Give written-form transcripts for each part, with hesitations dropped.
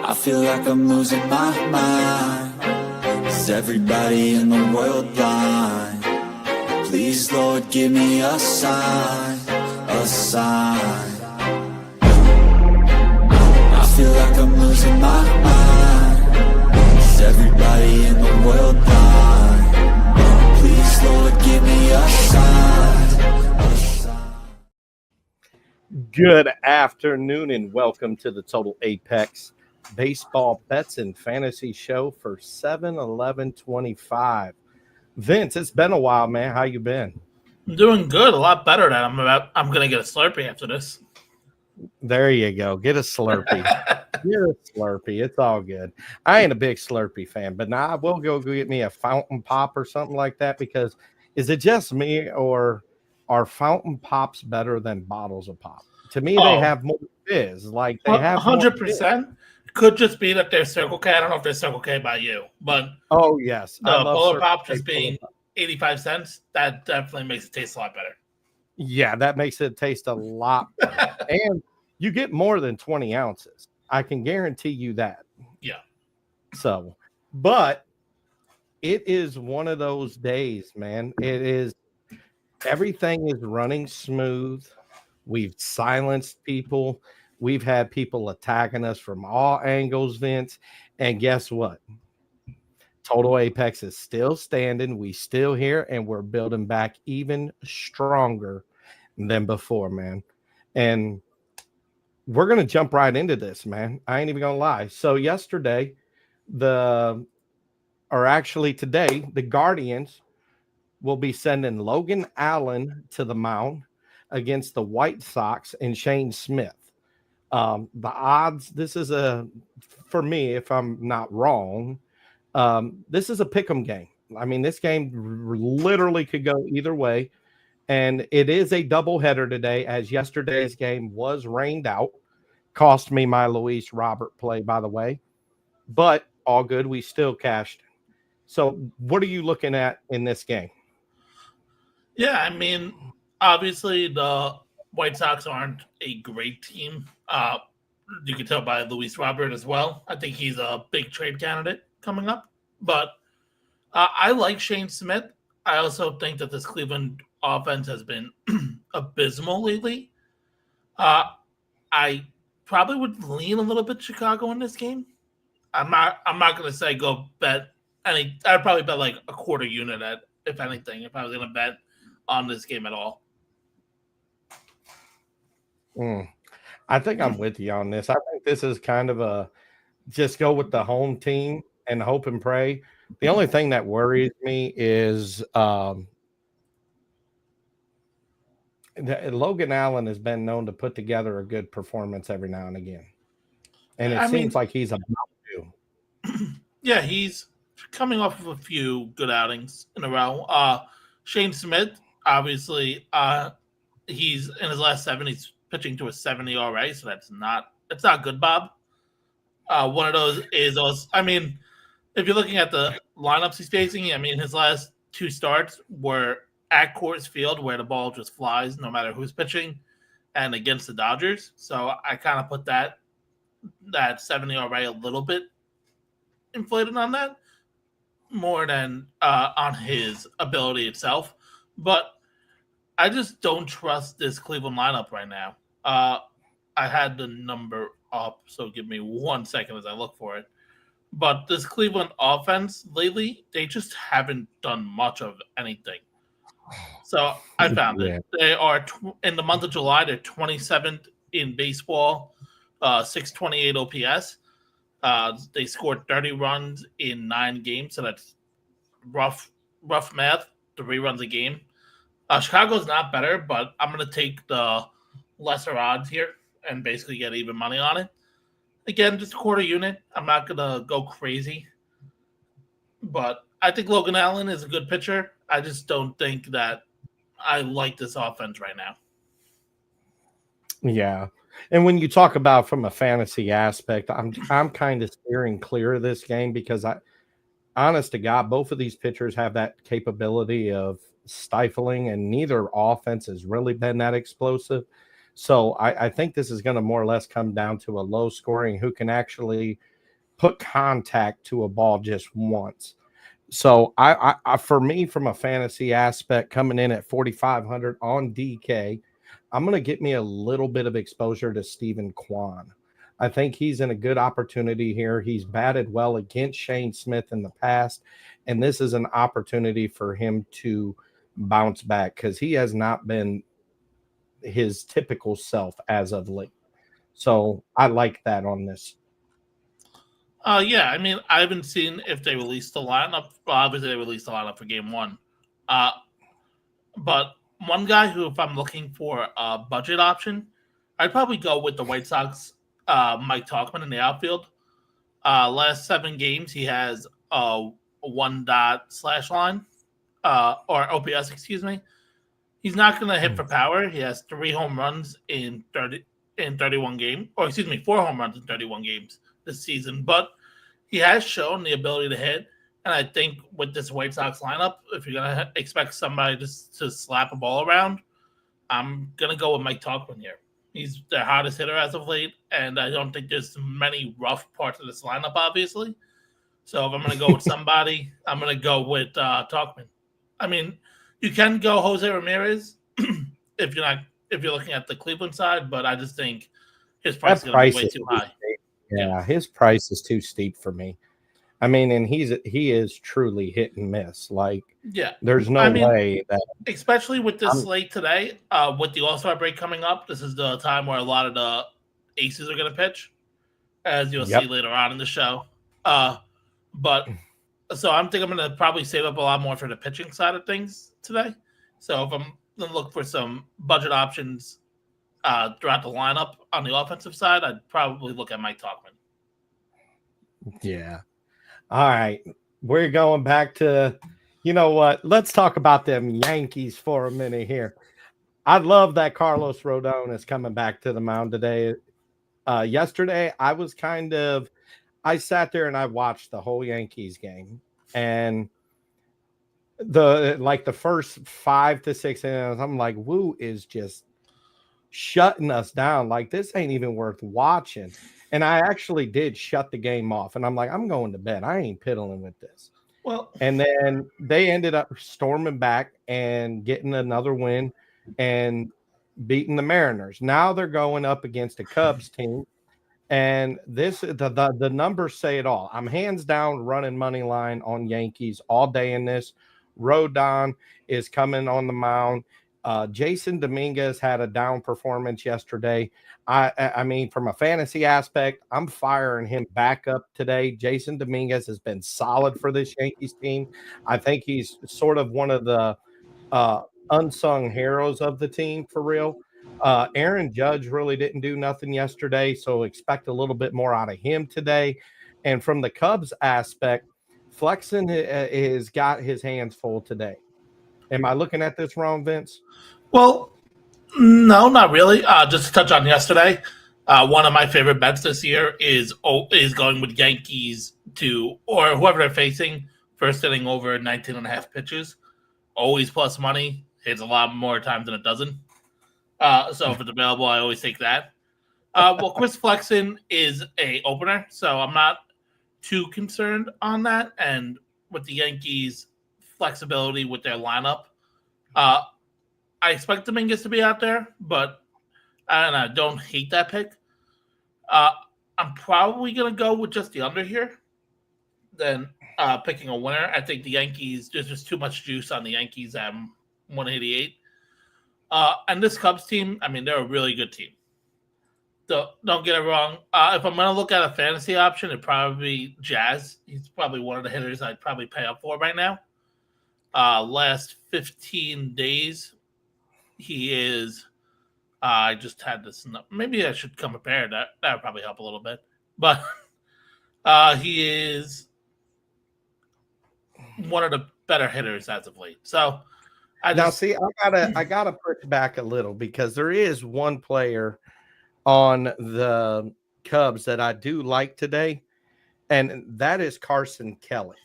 I feel like I'm losing my mind. Is everybody in the world blind? Please, Lord, give me a sign, a sign. I feel like I'm losing my mind. Is everybody in the world blind? Please, Lord, give me a sign, a sign. Good afternoon and welcome to the Total Apex Baseball Bets and Fantasy Show for 7/11/25. Vince, it's been a while, man. How you been? I'm doing good, a lot better than I'm gonna get a Slurpee after this. There you go. Get a Slurpee. Get a Slurpee. It's all good. I ain't a big Slurpee fan, but now I will go get me a fountain pop or something like that, because is it just me, or are fountain pops better than bottles of pop? To me, they have more fizz. Like they have 100%. Could just be that they're Circle K. I don't know if they're Circle K by you, but oh yes, the Polar Pop just being 85 cents, that definitely makes it taste a lot better. Yeah, that makes it taste a lot better. And you get more than 20 ounces. I can guarantee you that. Yeah. So, but it is one of those days, man. It is, everything is running smooth. We've silenced people. We've had people attacking us from all angles, Vince. And guess what? Total Apex is still standing. We still here, and we're building back even stronger than before, man. And we're going to jump right into this, man. I ain't even going to lie. So yesterday, today, the Guardians will be sending Logan Allen to the mound against the White Sox and Shane Smith. The odds, this is for me, if I'm not wrong, this is a pick'em game. I mean, this game literally could go either way. And it is a doubleheader today, as yesterday's game was rained out. Cost me my Luis Robert play, by the way. But all good. We still cashed. So what are you looking at in this game? Yeah, I mean, obviously the White Sox aren't a great team. You can tell by Luis Robert as well. I think he's a big trade candidate coming up. But I like Shane Smith. I also think that this Cleveland offense has been abysmal lately. I probably would lean a little bit Chicago in this game. I'm not going to say go bet any. I'd probably bet like a quarter unit at, if anything, if I was going to bet on this game at all. I think I'm with you on this. I think this is kind of a just go with the home team and hope and pray. The only thing that worries me is Logan Allen has been known to put together a good performance every now and again. And it seems like he's about to. Yeah, he's coming off of a few good outings in a row. Shane Smith, obviously, he's in his last 7, he's pitching to a 70 already, so it's not good, Bob. One of those is also, I mean, if you're looking at the lineups he's facing, I mean, his last 2 starts were at Coors Field, where the ball just flies no matter who's pitching, and against the Dodgers. So I kind of put that 70 already a little bit inflated on that, more than on his ability itself. But I just don't trust this Cleveland lineup right now. I had the number up, so give me 1 second as I look for it. But this Cleveland offense lately, they just haven't done much of anything. So I found it. They are, in the month of July, they're 27th in baseball, 628 OPS. They scored 30 runs in 9 games, so that's rough math, 3 runs a game. Chicago's not better, but I'm going to take the lesser odds here and basically get even money on it. Again, just a quarter unit. I'm not going to go crazy. But I think Logan Allen is a good pitcher. I just don't think that I like this offense right now. Yeah. And when you talk about from a fantasy aspect, I'm kind of steering clear of this game because honest to God, both of these pitchers have that capability of stifling, and neither offense has really been that explosive. So I think this is going to more or less come down to a low scoring who can actually put contact to a ball just once. So I for me, from a fantasy aspect, coming in at 4,500 on DK, I'm going to get me a little bit of exposure to Stephen Kwan. I think he's in a good opportunity here. He's batted well against Shane Smith in the past, and this is an opportunity for him to bounce back because he has not been his typical self as of late. So I like that on this. Yeah, I mean, I haven't seen if they released the lineup. Well, obviously they released the lineup for game one. Uh, but one guy who, if I'm looking for a budget option, I'd probably go with the White Sox, Mike Talkman in the outfield. Last 7 games, he has a 1 dot/line, or OPS, excuse me. He's not going to hit for power. He has 3 home runs in 31 games, or excuse me, 4 home runs in 31 games this season. But he has shown the ability to hit, and I think with this White Sox lineup, if you're going to expect somebody to slap a ball around, I'm going to go with Mike Talkman here. He's the hottest hitter as of late, and I don't think there's many rough parts of this lineup, obviously. So if I'm going to go with somebody, I'm going to go with Talkman. I mean, you can go Jose Ramirez if you're looking at the Cleveland side, but I just think his price is going to be way too high. Yeah, his price is too steep for me. I mean, and he is truly hit and miss. Like, there's no way that, especially with this slate today, with the All-Star break coming up, this is the time where a lot of the aces are going to pitch, as you'll see later on in the show. But so I'm going to probably save up a lot more for the pitching side of things today. So if I'm going to look for some budget options throughout the lineup on the offensive side, I'd probably look at Mike Talkman. Yeah. All right. We're going back to, you know what? Let's talk about them Yankees for a minute here. I love that Carlos Rodon is coming back to the mound today. Yesterday, I sat there and I watched the whole Yankees game, and the first 5 to 6 innings, I'm like, Woo is just shutting us down. Like, this ain't even worth watching. And I actually did shut the game off, and I'm like, I'm going to bed. I ain't piddling with this. Well, and then they ended up storming back and getting another win and beating the Mariners. Now they're going up against a Cubs team. And the numbers say it all. I'm hands down running money line on Yankees all day in this. Rodon is coming on the mound. Jason Dominguez had a down performance yesterday. I mean, from a fantasy aspect, I'm firing him back up today. Jason Dominguez has been solid for this Yankees team. I think he's sort of one of the unsung heroes of the team for real. Aaron Judge really didn't do nothing yesterday, so expect a little bit more out of him today. And from the Cubs aspect, Flexen has got his hands full today. Am I looking at this wrong, Vince? Well, no, not really. Just to touch on yesterday, one of my favorite bets this year is going with Yankees or whoever they're facing, first inning over 19.5 pitches. Always plus money. Hits a lot more times than it doesn't. So if it's available, I always take that. Well, Chris Flexen is a opener, so I'm not too concerned on that. And with the Yankees' flexibility with their lineup, I expect Dominguez to be out there, but I don't hate that pick. I'm probably going to go with just the under here than picking a winner. I think the Yankees, there's just too much juice on the Yankees at 188. And this Cubs team, I mean, they're a really good team. So don't get it wrong. If I'm going to look at a fantasy option, it'd probably be Jazz. He's probably one of the hitters I'd probably pay up for right now. Last 15 days, he is. I just had this. Maybe I should come prepared. That would probably help a little bit. But he is one of the better hitters as of late. So I gotta push back a little because there is one player on the Cubs that I do like today, and that is Carson Kelly,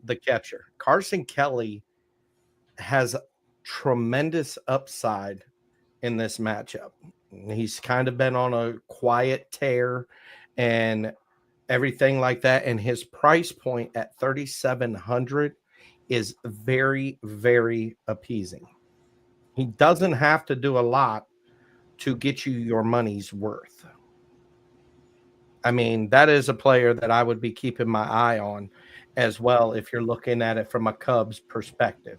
the catcher. Carson Kelly has tremendous upside in this matchup. He's kind of been on a quiet tear, and everything like that. And his price point at 3,700 is very, very appeasing. He doesn't have to do a lot to get you your money's worth. I mean, that is a player that I would be keeping my eye on as well if you're looking at it from a Cubs perspective.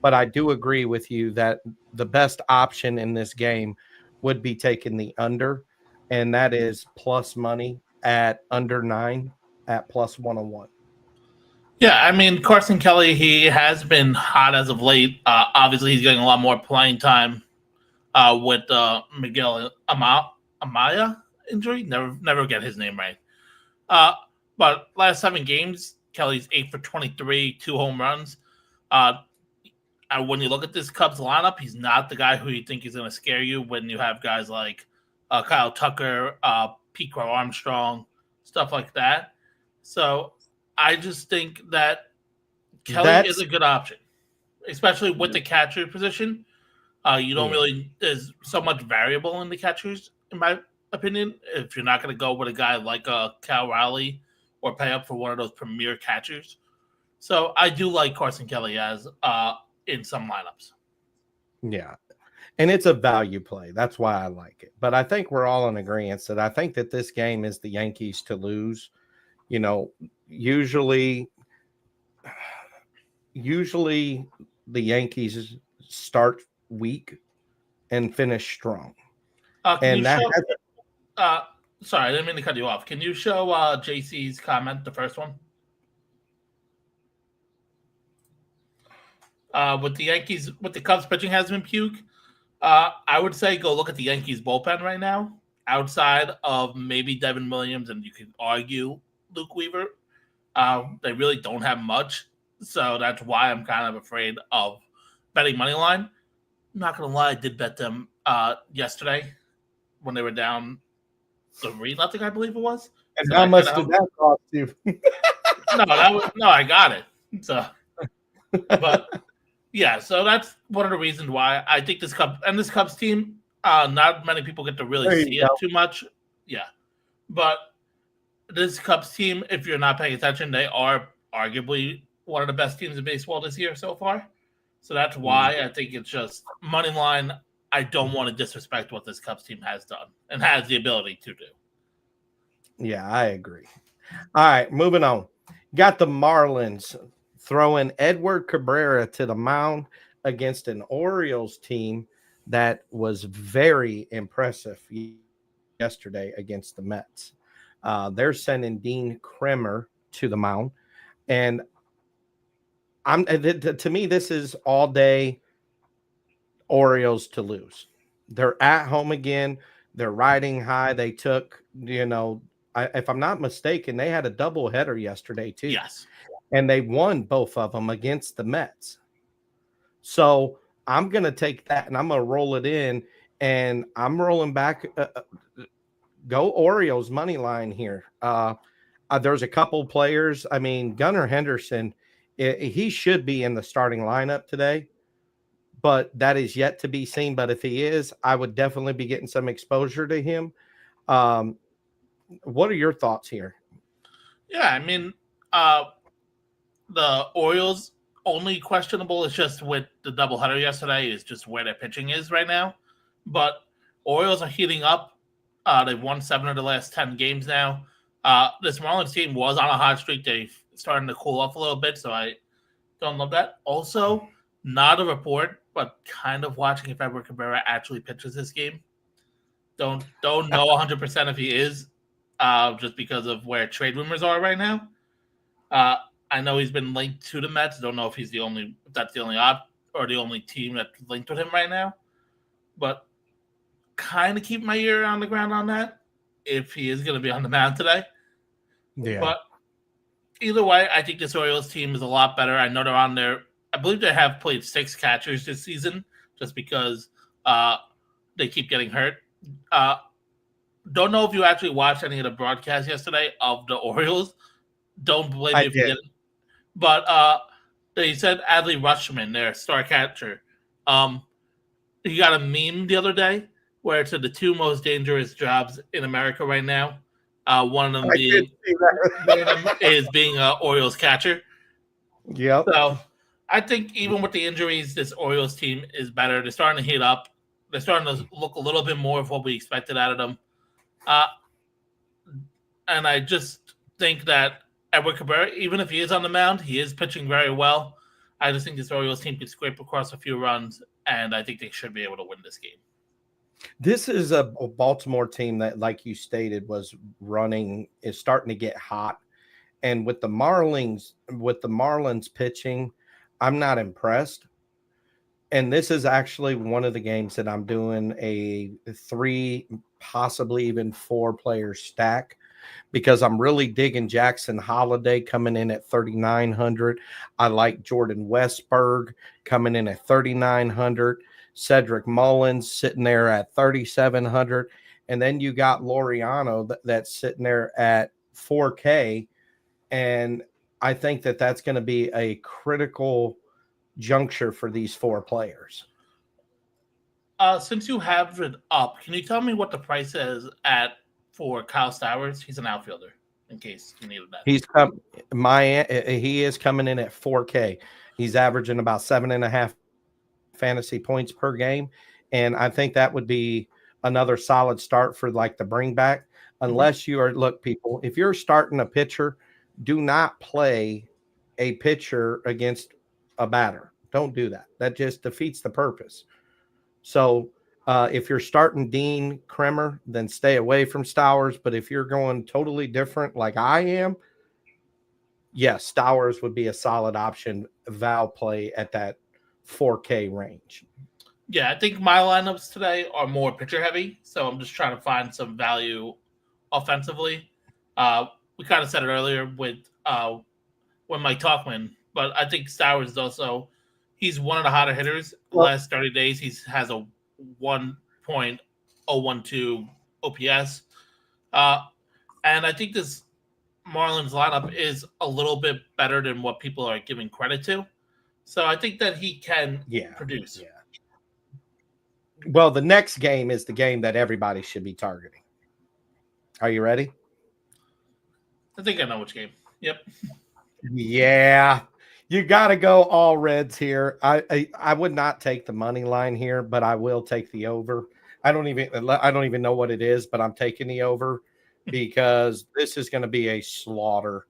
But I do agree with you that the best option in this game would be taking the under, and that is plus money at under 9 at plus 101. Yeah, I mean, Carson Kelly, he has been hot as of late. Obviously, he's getting a lot more playing time with Miguel Amaya injury. Never get his name right. But last 7 games, Kelly's 8 for 23, 2 home runs. When you look at this Cubs lineup, he's not the guy who you think is going to scare you when you have guys like Kyle Tucker, Pete Crow Armstrong, stuff like that. So I just think that Kelly is a good option, especially with the catcher position. You don't really, there's so much variable in the catchers, in my opinion. If you're not going to go with a guy like Cal Raleigh or pay up for one of those premier catchers. So I do like Carson Kelly as in some lineups. Yeah. And it's a value play. That's why I like it. But I think we're all in agreement that I think that this game is the Yankees to lose. You know, usually the Yankees start weak and finish strong. Sorry, I didn't mean to cut you off. Can you show JC's comment, the first one? With the Cubs pitching has been puke. I would say go look at the Yankees bullpen right now. Outside of maybe Devin Williams, and you can argue Luke Weaver, they really don't have much. So that's why I'm kind of afraid of betting moneyline. I'm not gonna lie, I did bet them yesterday when they were down 3-0, I believe it was. And how much did that cost you? No, I got it. So, but yeah, so that's one of the reasons why I think this Cubs team, not many people get to really see it too much. Yeah, but this Cubs team, if you're not paying attention, they are arguably one of the best teams in baseball this year so far. So that's why I think it's just money line. I don't want to disrespect what this Cubs team has done and has the ability to do. Yeah, I agree. All right, moving on. Got the Marlins throwing Edward Cabrera to the mound against an Orioles team that was very impressive yesterday against the Mets. They're sending Dean Kremer to the mound, and to me, this is all day Orioles to lose. They're at home again. They're riding high. They took, if I'm not mistaken, they had a doubleheader yesterday too. Yes. And they won both of them against the Mets. So I'm going to take that and I'm going to roll it in, and I'm rolling back. Go Orioles money line here. There's a couple players. I mean, Gunnar Henderson, he should be in the starting lineup today, but that is yet to be seen. But if he is, I would definitely be getting some exposure to him. What are your thoughts here? Yeah, I mean, the Orioles only questionable is just with the doubleheader yesterday is just where their pitching is right now. But Orioles are heating up. They've won 7 of the last 10 games now. This Marlins team was on a hot streak. They're starting to cool off a little bit, so I don't love that. Also, not a report, but kind of watching if Edward Cabrera actually pitches this game. Don't know 100% if he is, just because of where trade rumors are right now. I know he's been linked to the Mets. Don't know if that's the only op or the only team that's linked with him right now. But kind of keep my ear on the ground on that if he is going to be on the mound today. Yeah. But either way, I think this Orioles team is a lot better. I know they're on there. I believe they have played 6 catchers this season just because they keep getting hurt. Don't know if you actually watched any of the broadcasts yesterday of the Orioles. Don't blame me if you didn't. But they said Adley Rutschman, their star catcher, he got a meme the other day where it said the 2 most dangerous jobs in America right now. One of them I did being see that. being Orioles catcher. Yep. So I think even with the injuries, this Orioles team is better. They're starting to heat up. They're starting to look a little bit more of what we expected out of them. Uh, and I just think that Edward Cabrera, even if he is on the mound, he is pitching very well. I just think this Orioles team could scrape across a few runs, and I think they should be able to win this game. This is a Baltimore team that, like you stated, is starting to get hot. And with the Marlins pitching, I'm not impressed. And this is actually one of the games that I'm doing a 3, possibly even 4 player stack, because I'm really digging Jackson Holiday coming in at 3,900. I like Jordan Westberg coming in at 3,900. Cedric Mullins sitting there at 3,700. And then you got Laureano that's sitting there at 4K. And I think that that's going to be a critical juncture for these 4 players. Since you have it up, can you tell me what the price is for Kyle Stowers? He's an outfielder, in case you needed that. He is coming in at 4K. He's averaging about 7.5 fantasy points per game, and I think that would be another solid start for like the bring back. Unless you are, look, people, if you're starting a pitcher, do not play a pitcher against a batter. Don't do that. That just defeats the purpose. So if you're starting Dean Kremer, then stay away from Stowers. But if you're going totally different like I am, yes, Stowers would be a solid option, Val play at that 4K range. Yeah, I think my lineups today are more pitcher heavy, so I'm just trying to find some value offensively. We kind of said it earlier with when Mike Talkman, but I think Stowers is also he's one of the hotter hitters. The last 30 days, he has a 1.012 OPS, and I think this Marlins lineup is a little bit better than what people are giving credit to. So I think that he can produce. Yeah. Well, the next game is the game that everybody should be targeting. Are you ready? I think I know which game. Yep. Yeah. You got to go all Reds here. I would not take the money line here, but I will take the over. I don't even know what it is, but I'm taking the over because this is going to be a slaughter.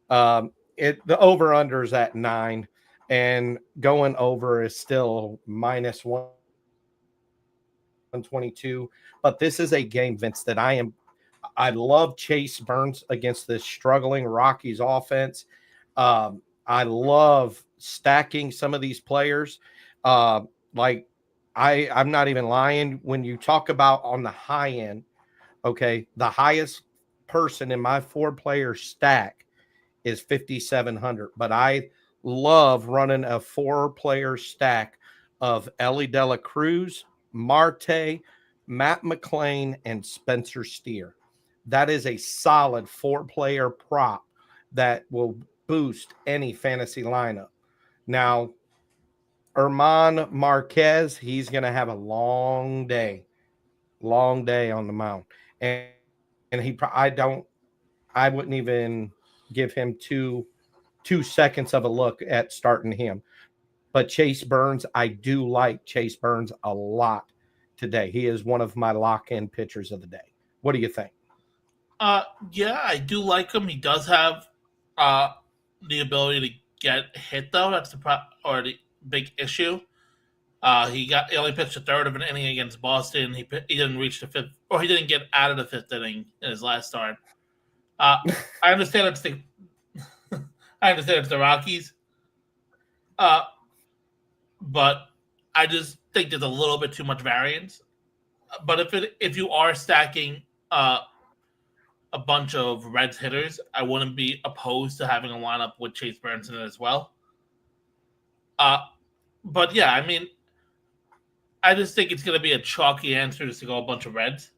The over under is at 9, and going over is still minus 122. But this is a game, Vince, that I love Chase Burns against this struggling Rockies offense. I love stacking some of these players. I'm not even lying. When you talk about on the high end, okay, the highest person in my 4-player stack is 5,700. But I love running a 4-player stack of Ellie De La Cruz, Marte, Matt McClain, and Spencer Steer. That is a solid 4-player prop that will boost any fantasy lineup. Now, Herman Marquez, he's going to have a long day on the mound. And I wouldn't even give him two seconds of a look at starting him. But Chase Burns, I do like Chase Burns a lot today. He is one of my lock-in pitchers of the day. What do you think? Yeah, I do like him. He does have the ability to get hit, though. That's the big issue. He only pitched a third of an inning against Boston. He didn't reach the 5th, or he didn't get out of the 5th inning in his last start. I understand it's the Rockies, but I just think there's a little bit too much variance. But if you are stacking a bunch of Reds hitters, I wouldn't be opposed to having a lineup with Chase Burns in it as well. But yeah, I mean, I just think it's going to be a chalky answer just to go a bunch of Reds.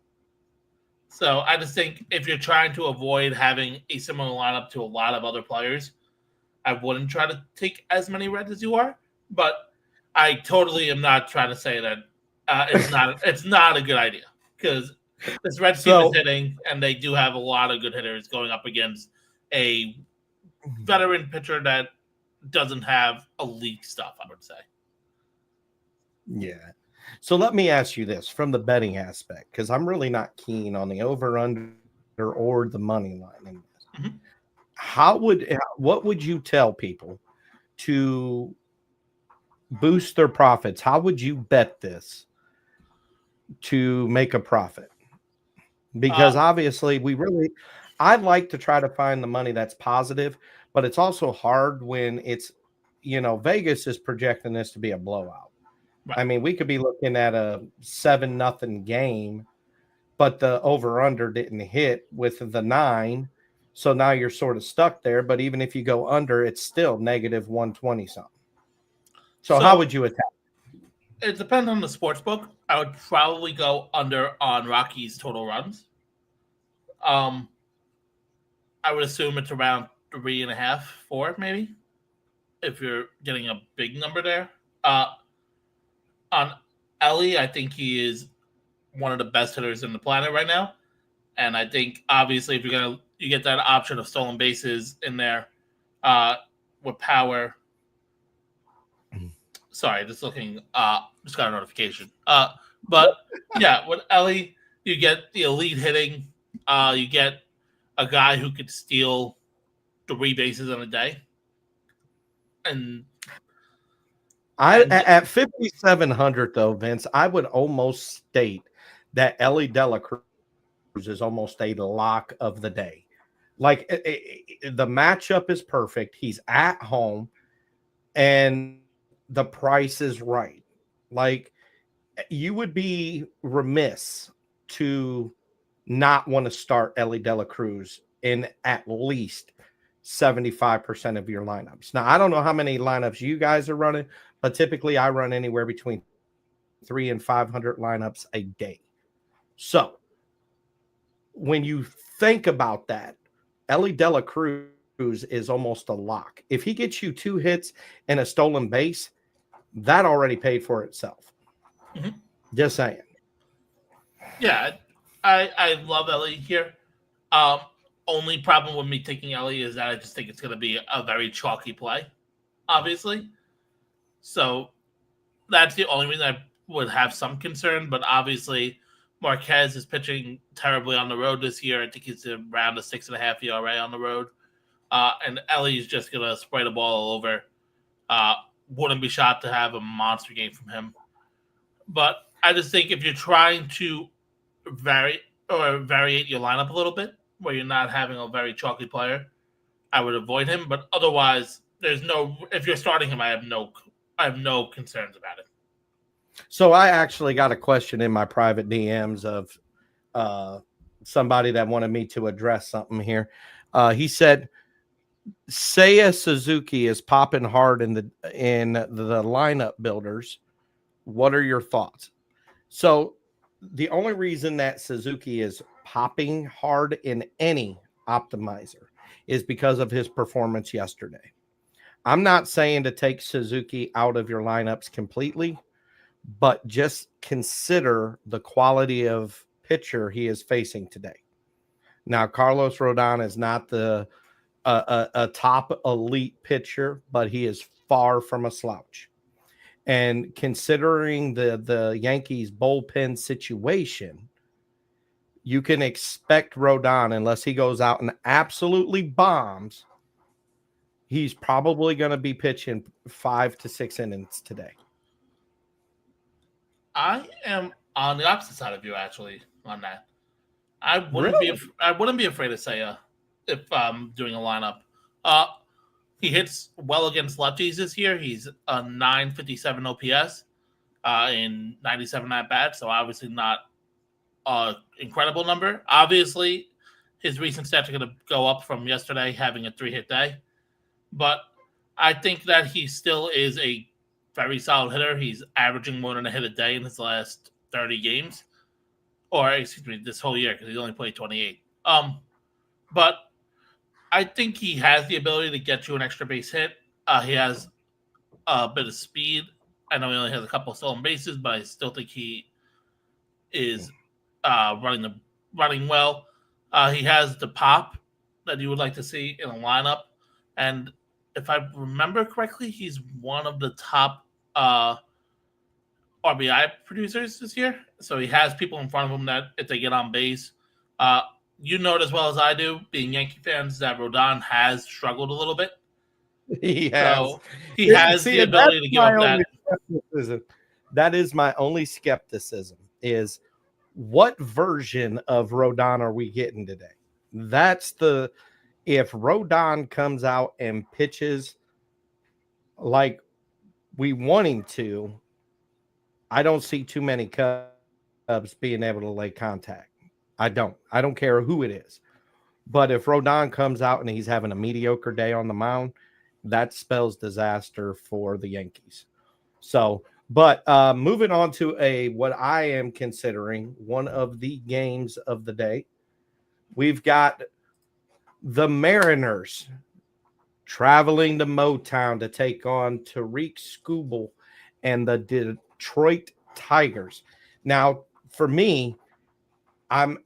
So I just think if you're trying to avoid having a similar lineup to a lot of other players, I wouldn't try to take as many Reds as you are. But I totally am not trying to say that it's not a good idea, because this Reds team is hitting, and they do have a lot of good hitters going up against a veteran pitcher that doesn't have elite stuff, I would say. Yeah. So let me ask you this from the betting aspect, because I'm really not keen on the over-under or the money line in this. What would you tell people to boost their profits? How would you bet this to make a profit? Because obviously I'd like to try to find the money that's positive, but it's also hard when it's, Vegas is projecting this to be a blowout. Right. I mean, we could be looking at a 7-0 game, but the over-under didn't hit with the 9. So now you're sort of stuck there. But even if you go under, it's still negative 120 something. So how would you attack? It depends on the sports book. I would probably go under on Rockies' total runs. I would assume it's around 3.5, 4 maybe, if you're getting a big number there. On Ellie, I think he is one of the best hitters in the planet right now. And I think, obviously, if you get that option of stolen bases in there with power. Sorry, just looking. Just got a notification. But, yeah, with Ellie, you get the elite hitting. You get a guy who could steal 3 bases in a day. And at 5,700 though, Vince, I would almost state that Ellie De La Cruz is almost a lock of the day. Like the matchup is perfect. He's at home, and the price is right. Like you would be remiss to not want to start Ellie De La Cruz in at least 75% of your lineups. Now, I don't know how many lineups you guys are running, but typically I run anywhere between 300 and 500 lineups a day. So when you think about that, Ellie De La Cruz is almost a lock. If he gets you 2 hits and a stolen base, that already paid for itself. Mm-hmm. Just saying. Yeah, I love Ellie here. Only problem with me taking Ellie is that I just think it's going to be a very chalky play, obviously. So that's the only reason I would have some concern. But obviously, Marquez is pitching terribly on the road this year. I think he's around a 6.5 ERA on the road. And Ellie is just going to spray the ball all over. Wouldn't be shocked to have a monster game from him. But I just think if you're trying to variate your lineup a little bit, where you're not having a very chalky player, I would avoid him. But otherwise, if you're starting him, I have no concerns about it. So I actually got a question in my private DMs of somebody that wanted me to address something here. He said, Seiya Suzuki is popping hard in the lineup builders. What are your thoughts? So the only reason that Suzuki is popping hard in any optimizer is because of his performance yesterday. I'm not saying to take Suzuki out of your lineups completely, but just consider the quality of pitcher he is facing today. Now, Carlos Rodon is not a top elite pitcher, but he is far from a slouch. And considering the Yankees bullpen situation, you can expect Rodon, unless he goes out and absolutely bombs, he's probably going to be pitching 5 to 6 innings today. I am on the opposite side of you, actually, on that. I wouldn't be afraid to say if I'm doing a lineup. He hits well against lefties this year. He's a 957 OPS in 97 at bats, so obviously not an incredible number. Obviously, his recent stats are going to go up from yesterday having a 3-hit day, but I think that he still is a very solid hitter. He's averaging more than a hit a day in his last 30 games, or excuse me, this whole year because he's only played 28. But I think he has the ability to get you an extra base hit. He has a bit of speed. I know he only has a couple of stolen bases, but I still think he is running well. He has the pop that you would like to see in a lineup, and if I remember correctly, he's one of the top RBI producers this year. So he has people in front of him that if they get on base, uh, you know it as well as I do, being Yankee fans, that Rodon has struggled a little bit. He has. So he has See, the and ability that's to give up my that. only skepticism. That is my only skepticism is what version of Rodon are we getting today? That's the if Rodon comes out and pitches like we want him to, I don't see too many Cubs being able to lay contact. I don't. I don't care who it is. But if Rodon comes out and he's having a mediocre day on the mound, that spells disaster for the Yankees. So, but moving on to what I am considering one of the games of the day, we've got the Mariners traveling to Motown to take on Tariq Skubal and the Detroit Tigers. Now, for me, I'm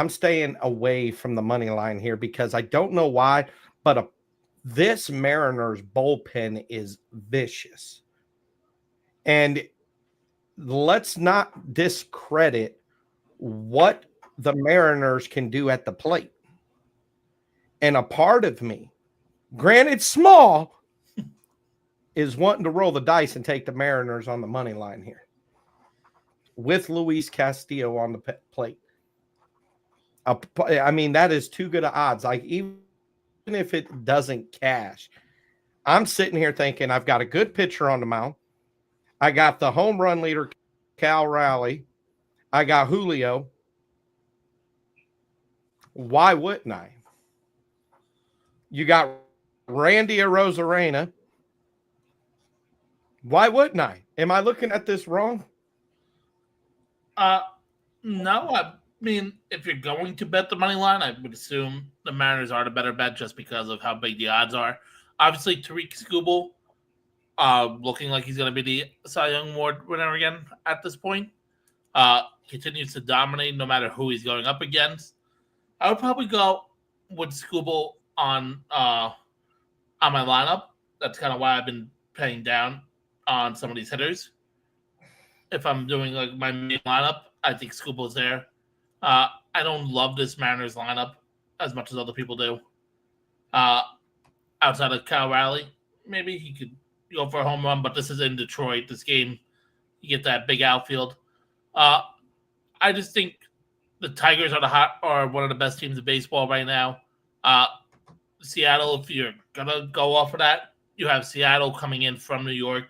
staying away from the money line here because I don't know why, but this Mariners bullpen is vicious. And let's not discredit what the Mariners can do at the plate. And a part of me, granted small, is wanting to roll the dice and take the Mariners on the money line here with Luis Castillo on the plate. I mean, that is too good of odds. Like, even if it doesn't cash, I'm sitting here thinking I've got a good pitcher on the mound. I got the home run leader, Cal Raleigh. I got Julio. Why wouldn't I? You got Randy Arozarena. Why wouldn't I? Am I looking at this wrong? No, I mean, if you're going to bet the money line, I would assume the Mariners are the better bet just because of how big the odds are. Obviously, Tariq Skubal, looking like he's going to be the Cy Young Award winner again at this point. Continues to dominate no matter who he's going up against. I would probably go with Skubal on my lineup. That's kind of why I've been paying down on some of these hitters. If I'm doing like my main lineup, I think Skubal's there. I don't love this Mariners lineup as much as other people do. Outside of Cal Raleigh, maybe he could go for a home run, but this is in Detroit. This game, you get that big outfield. I just think the Tigers are one of the best teams in baseball right now. Seattle, if you're gonna go off of that, you have Seattle coming in from New York.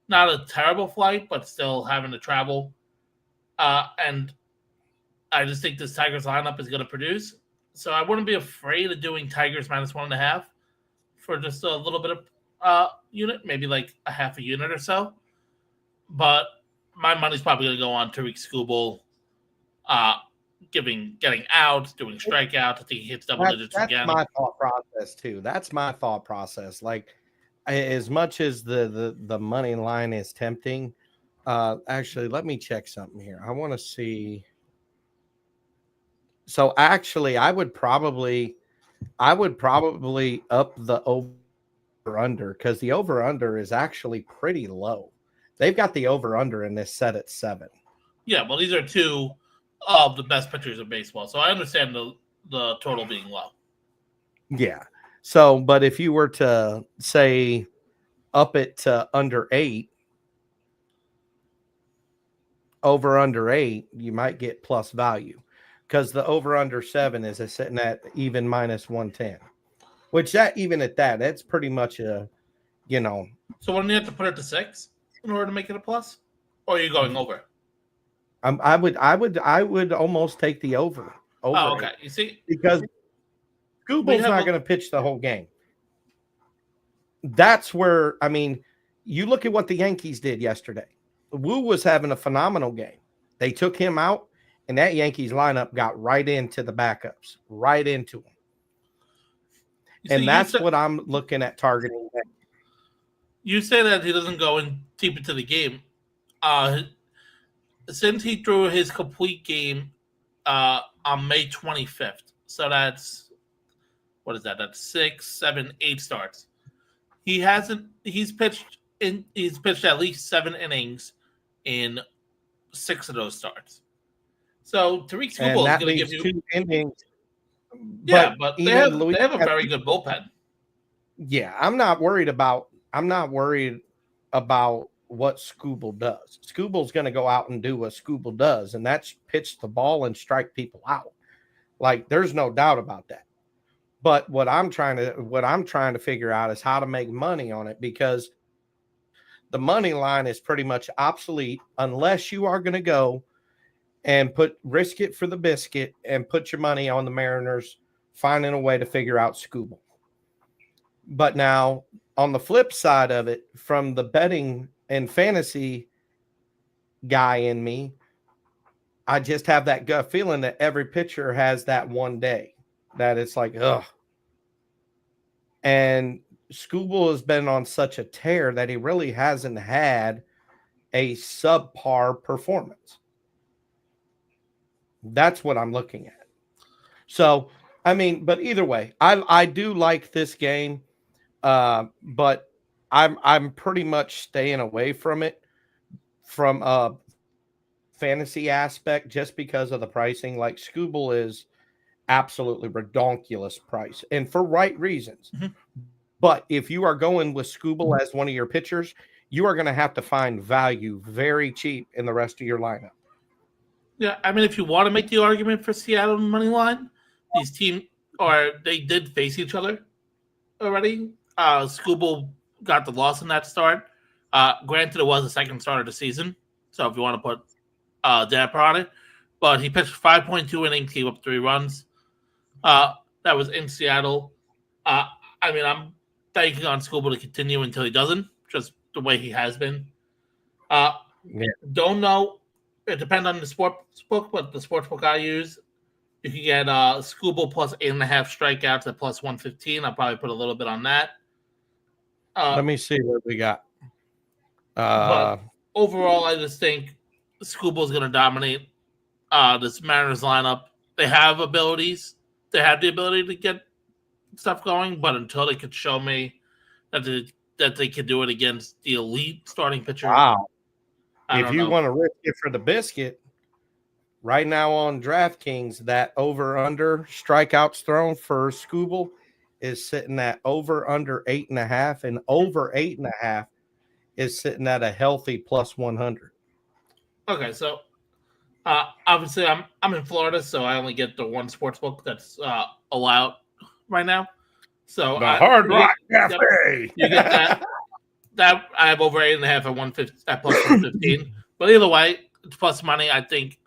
Not a terrible flight, but still having to travel. And I just think this Tigers lineup is going to produce. So I wouldn't be afraid of doing Tigers -1.5 for just a little bit of unit, maybe like a half a unit or so. But my money's probably going to go on Tariq Skubal, getting out, doing strikeouts. I think he hits double digits again. That's my thought process too. That's my thought process. Like, as much as the money line is tempting, actually, let me check something here. I want to see. So actually, I would probably up the over under because the over under is actually pretty low. They've got the over under in this set at 7. Yeah, well, these are two of the best pitchers of baseball, so I understand the total being low. Yeah. So, but if you were to say up it to under 8, over under 8, you might get plus value because the over under 7 is sitting at even -110, which even at that, that's pretty much a, So wouldn't you have to put it to 6 in order to make it a plus? Or are you going over? I would almost take the over. Oh, okay. You see, because Skubal's not going to pitch the whole game. That's where, I mean, you look at what the Yankees did yesterday. Wu was having a phenomenal game. They took him out, and that Yankees lineup got right into the backups, right into them. And that's what I'm looking at targeting. You say that he doesn't go in deep into the game. Since he threw his complete game on May 25th. So that's what is that? That's 6, 7, 8 starts. He's pitched at least 7 innings in 6 of those starts. So Tariq Skubal is going to give you 2 innings. Yeah, but they have a has, very good bullpen. Yeah, I'm not worried about what Skubal does. Skubal's going to go out and do what Skubal does, and that's pitch the ball and strike people out. Like, there's no doubt about that. But what I'm trying to figure out is how to make money on it, because the money line is pretty much obsolete unless you are going to go and risk it for the biscuit and put your money on the Mariners finding a way to figure out Skubal. But now, on the flip side of it, from the betting and fantasy guy in me, I just have that gut feeling that every pitcher has that one day that it's like, ugh. And Skubal has been on such a tear that he really hasn't had a subpar performance. That's what I'm looking at. So, I mean, but either way, I do like this game, but I'm pretty much staying away from it from a fantasy aspect just because of the pricing. Like, Skubal is absolutely redonkulous price, and for right reasons. Mm-hmm. But if you are going with Skubal as one of your pitchers, you are going to have to find value very cheap in the rest of your lineup. Yeah, I mean, if you want to make the argument for Seattle money line, they did face each other already. Skubal got the loss in that start. Granted, it was the second start of the season, so if you want to put damper on it, but he pitched 5.2 innings, gave up 3 runs. That was in Seattle. I mean, I'm banking on Skubal to continue until he doesn't, just the way he has been. Don't know. It depends on the sports book, but the sports book I use, you can get Skubal plus 8.5 strikeouts at plus 115. I'll probably put a little bit on that. Let me see what we got. But overall, I just think Skubal's going to dominate this Mariners lineup. They have abilities. They have the ability to get stuff going, but until they could show me that they could do it against the elite starting pitcher. Wow. If you want to risk it for the biscuit, right now on DraftKings, that over-under strikeouts thrown for Skubal is sitting at over-under 8.5, and over 8.5 is sitting at a healthy plus 100. Okay, so obviously I'm in Florida, so I only get the one sports book that's allowed right now. So the Hard Rock Cafe. You get that. That I have over 8.5 at 150 at plus 115. But either way, it's plus money. I think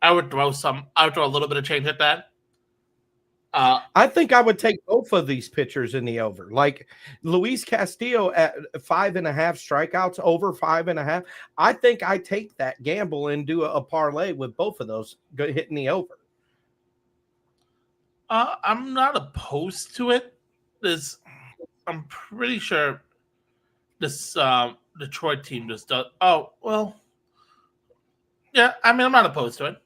I would throw a little bit of change at that. I think I would take both of these pitchers in the over. Like Luis Castillo at 5.5 strikeouts, over 5.5. I think I take that gamble and do a parlay with both of those hitting the over. I'm not opposed to it. I'm pretty sure this Detroit team just does. Oh, well. Yeah, I mean, I'm not opposed to it.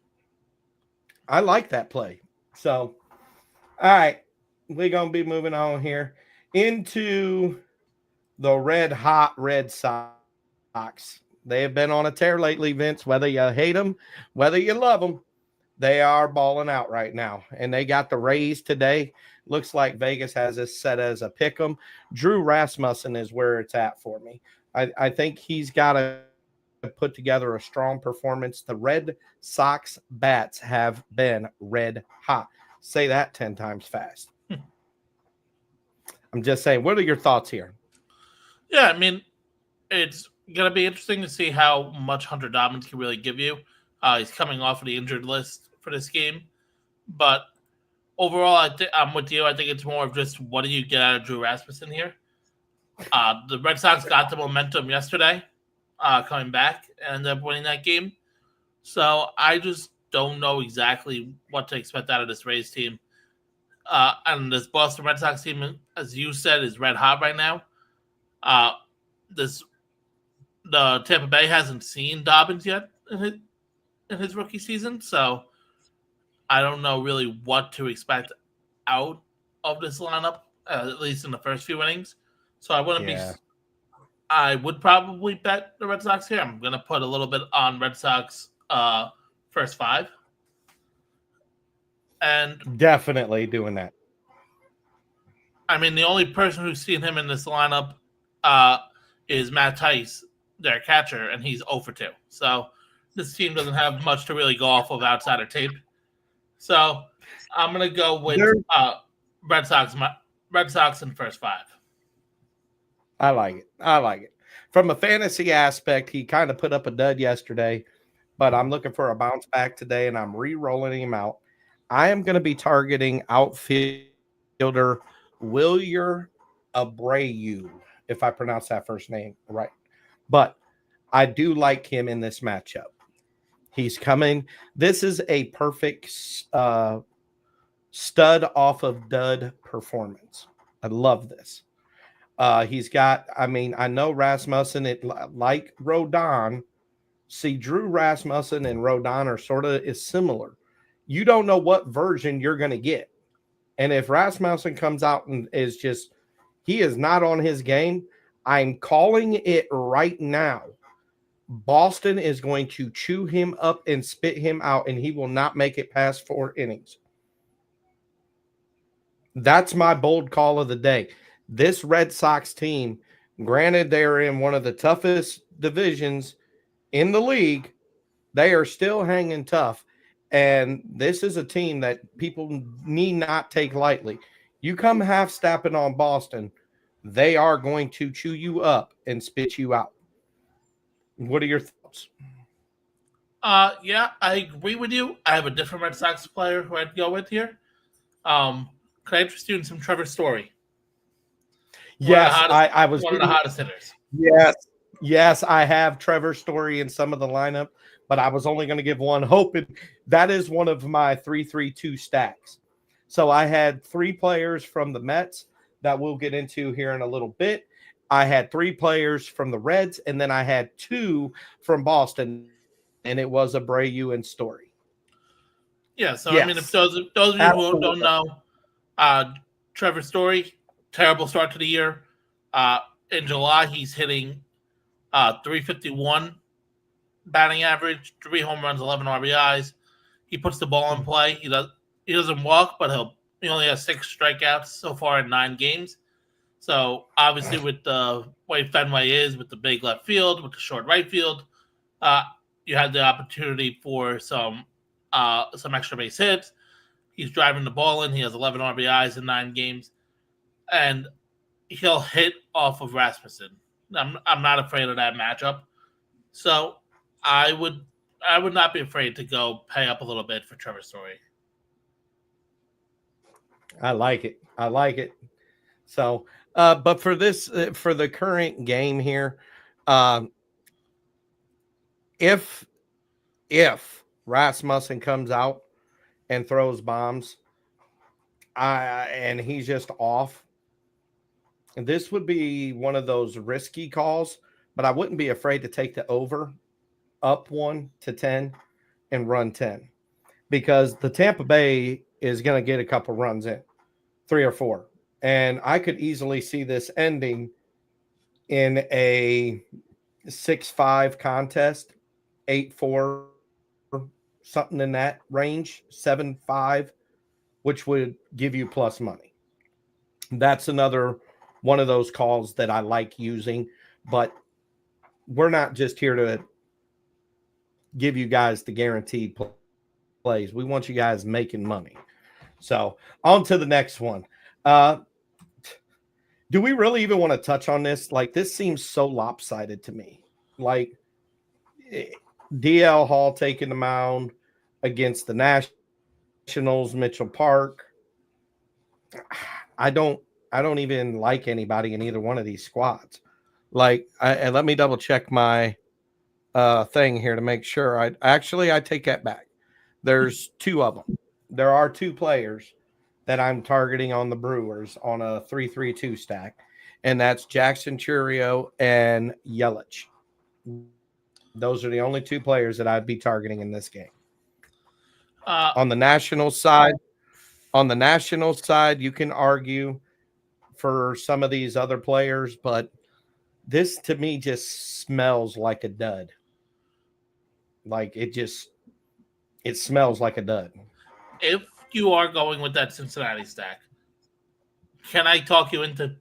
I like that play. So, all right, we're going to be moving on here into the red-hot Red Sox. They have been on a tear lately, Vince. Whether you hate them, whether you love them, they are balling out right now. And they got the Rays today. Looks like Vegas has it set as a pick 'em. Drew Rasmussen is where it's at for me. I think he's got to put together a strong performance. The Red Sox bats have been red hot. Say that 10 times fast. I'm just saying, what are your thoughts here? Yeah, I mean, it's going to be interesting to see how much Hunter Dobbins can really give you. He's coming off of the injured list for this game. But overall, I'm with you. I think it's more of just what do you get out of Drew Rasmussen here? The Red Sox got the momentum yesterday, coming back and ended up winning that game. So I just don't know exactly what to expect out of this Rays team. And this Boston Red Sox team, as you said, is red hot right now. The Tampa Bay hasn't seen Dobbins yet in his rookie season, so I don't know really what to expect out of this lineup, at least in the first few innings. So I wouldn't be. Yeah, I would probably bet the Red Sox here. I'm going to put a little bit on Red Sox first five. And definitely doing that. I mean, the only person who's seen him in this lineup uh, is Matt Tice, their catcher, and he's 0 for 2. So this team doesn't have much to really go off of outside of tape. So I'm going to go with Red Sox. Red Sox in first five. I like it. I like it. From a fantasy aspect, he kind of put up a dud yesterday, but I'm looking for a bounce back today, and I'm re-rolling him out. I am going to be targeting outfielder Wilyer Abreu, if I pronounce that first name right. But I do like him in this matchup. He's coming. This is a perfect stud off of dud performance. I love this. He's got, I mean, I know Rasmussen, like Rodon. See, Drew Rasmussen and Rodon are sort of is similar. You don't know what version you're going to get. And if Rasmussen comes out and is just, he is not on his game, I'm calling it right now. Boston is going to chew him up and spit him out, and he will not make it past 4 innings. That's my bold call of the day. This Red Sox team, granted they're in one of the toughest divisions in the league, they are still hanging tough. And this is a team that people need not take lightly. You come half-stepping on Boston, they are going to chew you up and spit you out. What are your thoughts? Yeah, I agree with you. I have a different Red Sox player who I'd go with here. Could I interest you in some Trevor Story? Yes, I was one of the hottest hitters. Yes, I have Trevor Story in some of the lineup, but I was only going to give one, hoping that is one of my 3-3-2 stacks. So I had 3 players from the Mets that we'll get into here in a little bit. I had 3 players from the Reds, and then I had 2 from Boston, and it was Abreu and Story. Yeah, so yes. I mean, if those of you who don't know, Trevor Story, terrible start to the year. In July, he's hitting 351 batting average, 3 home runs, 11 RBIs. He puts the ball in play. He doesn't walk, but he only has 6 strikeouts so far in 9 games. So obviously, with the way Fenway is, with the big left field, with the short right field, you had the opportunity for some extra base hits. He's driving the ball in. He has 11 RBIs in 9 games, and he'll hit off of Rasmussen. I'm not afraid of that matchup, so I would not be afraid to go pay up a little bit for Trevor Story. I like it. So, but for this, for the current game here, if Rasmussen comes out and throws bombs, and he's just off, this would be one of those risky calls, but I wouldn't be afraid to take the over up 1-10 and run 10, because the Tampa Bay is going to get a couple runs in, 3 or 4. And I could easily see this ending in a 6-5 contest, 8-4, something in that range, 7-5, which would give you plus money. That's another one of those calls that I like using, but we're not just here to give you guys the guaranteed plays. We want you guys making money. So on to the next one. Do we really even want to touch on this? Like, this seems so lopsided to me. Like, DL Hall taking the mound against the Nationals, Mitchell Park. I don't even like anybody in either one of these squads. Like, and let me double check my thing here to make sure. I take that back. There's 2 of them. There are 2 players that I'm targeting on the Brewers on a 3-3-2 stack, and that's Jackson Churio and Yelich. Those are the only 2 players that I'd be targeting in this game. On the national side, you can argue for some of these other players, but this to me just smells like a dud. Like it smells like a dud. If you are going with that Cincinnati stack, can I talk you into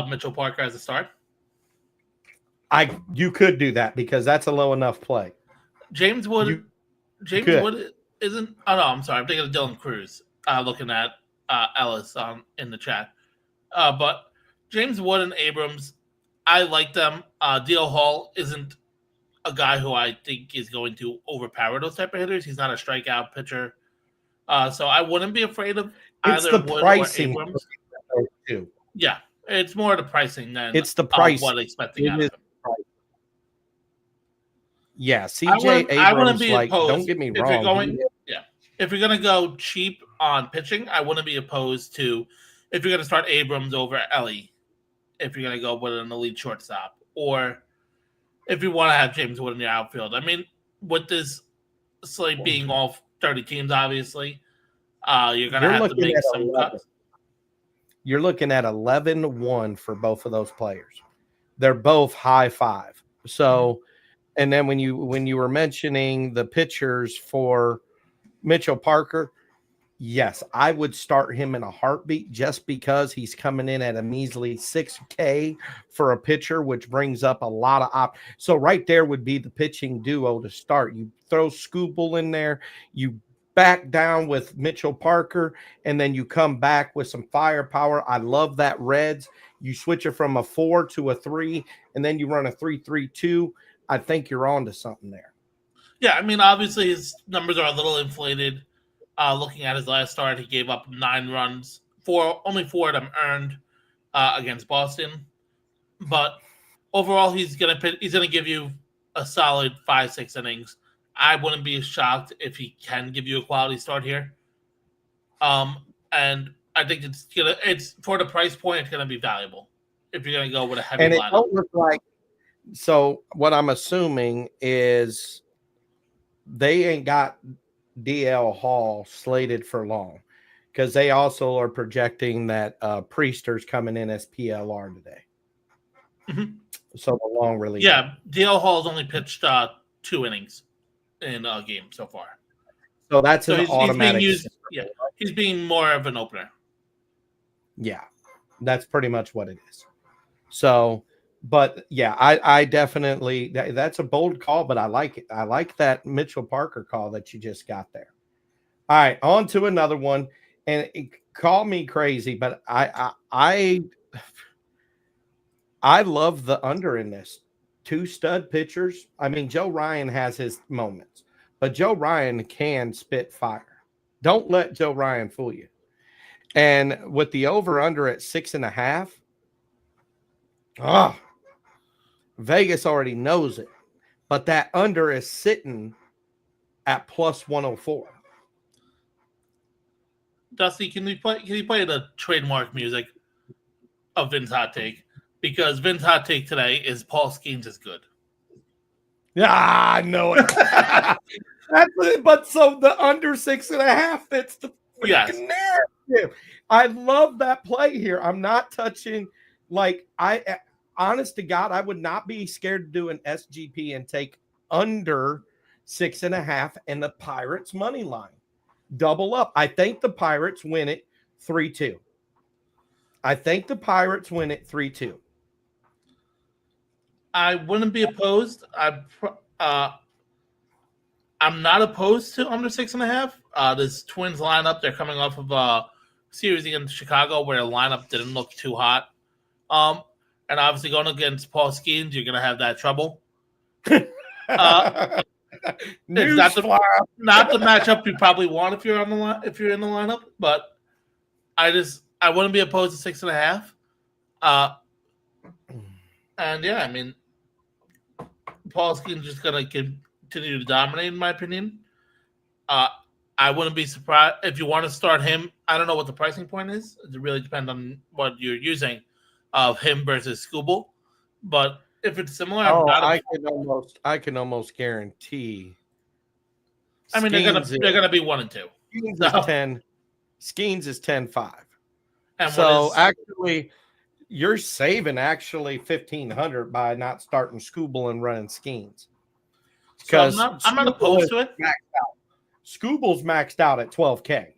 Mitchell Parker as a start? You could do that because that's a low enough play. James Wood. You James could. Wood isn't. Oh no, I'm sorry. I'm thinking of Dylan Cruz. Looking at Ellis in the chat, but James Wood and Abrams, I like them. D.L. Hall isn't a guy who I think is going to overpower those type of hitters. He's not a strikeout pitcher, so I wouldn't be afraid of It's either the Wood pricing or Abrams. too. Yeah, it's more the pricing than It's the price. what expecting out of him. Yeah, CJ I wouldn't Abrams, be like, opposed don't get me if you're wrong. going, if you're gonna go cheap on pitching, I wouldn't be opposed to if you're gonna start Abrams over Ellie, if you're gonna go with an elite shortstop, or if you want to have James Wood in your outfield. I mean, with this slate being all 30 teams, obviously, you're gonna have to make some cuts. You're looking at 11-1 for both of those players. They're both high five. So, and then when you were mentioning the pitchers for Mitchell Parker, yes, I would start him in a heartbeat just because he's coming in at a measly $6K for a pitcher, which brings up a lot of So right there would be the pitching duo to start. You throw Scooble in there, you back down with Mitchell Parker, and then you come back with some firepower. I love that Reds. You switch it from a 4 to a 3, and then you run a 3-3-2. I think you're on to something there. Yeah, I mean, obviously his numbers are a little inflated. Looking at his last start, he gave up 9 runs. Only 4 of them earned against Boston. But overall, he's gonna give you a solid 5-6 innings. I wouldn't be shocked if he can give you a quality start here. And I think it's for the price point, it's gonna be valuable if you're gonna go with a heavy lineup. Don't look like. So what I'm assuming is they ain't got DL Hall slated for long because they also are projecting that Priester's coming in as PLR today. Mm-hmm. So the long relief. Yeah, DL Hall's only pitched 2 innings in a game so far. So that's an automatic. He's being more of an opener. Yeah, that's pretty much what it is. So, but yeah, I definitely, that's a bold call, but I like it. I like that Mitchell Parker call that you just got there. All right, on to another one, and call me crazy, but I love the under in this. 2 stud pitchers. I mean, Joe Ryan has his moments, but Joe Ryan can spit fire. Don't let Joe Ryan fool you. And with the over under at 6.5, Vegas already knows it, but that under is sitting at plus 104. Dusty, can you play the trademark music of Vince Hot Take? Because Vince Hot Take today is Paul Skeens is good. Yeah, I know it. That's it. But so the under 6.5 fits the freaking narrative. I love that play here. I'm not touching, like, honest to God, I would not be scared to do an SGP and take under 6.5 and the Pirates money line. Double up. I think the Pirates win it 3-2. I wouldn't be opposed. I'm not opposed to under 6.5. This Twins lineup, they're coming off of a series against Chicago where the lineup didn't look too hot. And obviously going against Paul Skeens, you're going to have that trouble. It's not the matchup you probably want if you're in the lineup, but I wouldn't be opposed to 6.5. And yeah, I mean, Paul Skeens just going to continue to dominate, in my opinion. I wouldn't be surprised if you want to start him. I don't know what the pricing point is. It really depends on what you're using of him versus Scooble. But if it's similar, I can almost guarantee I mean, they're gonna be 1 and 2. Skeens So, is 10. Skeens is 10-5. and So actually, you're saving actually 1,500 by not starting Scooble and running Skeens. so I'm not opposed to it. Scooble's maxed out at 12K.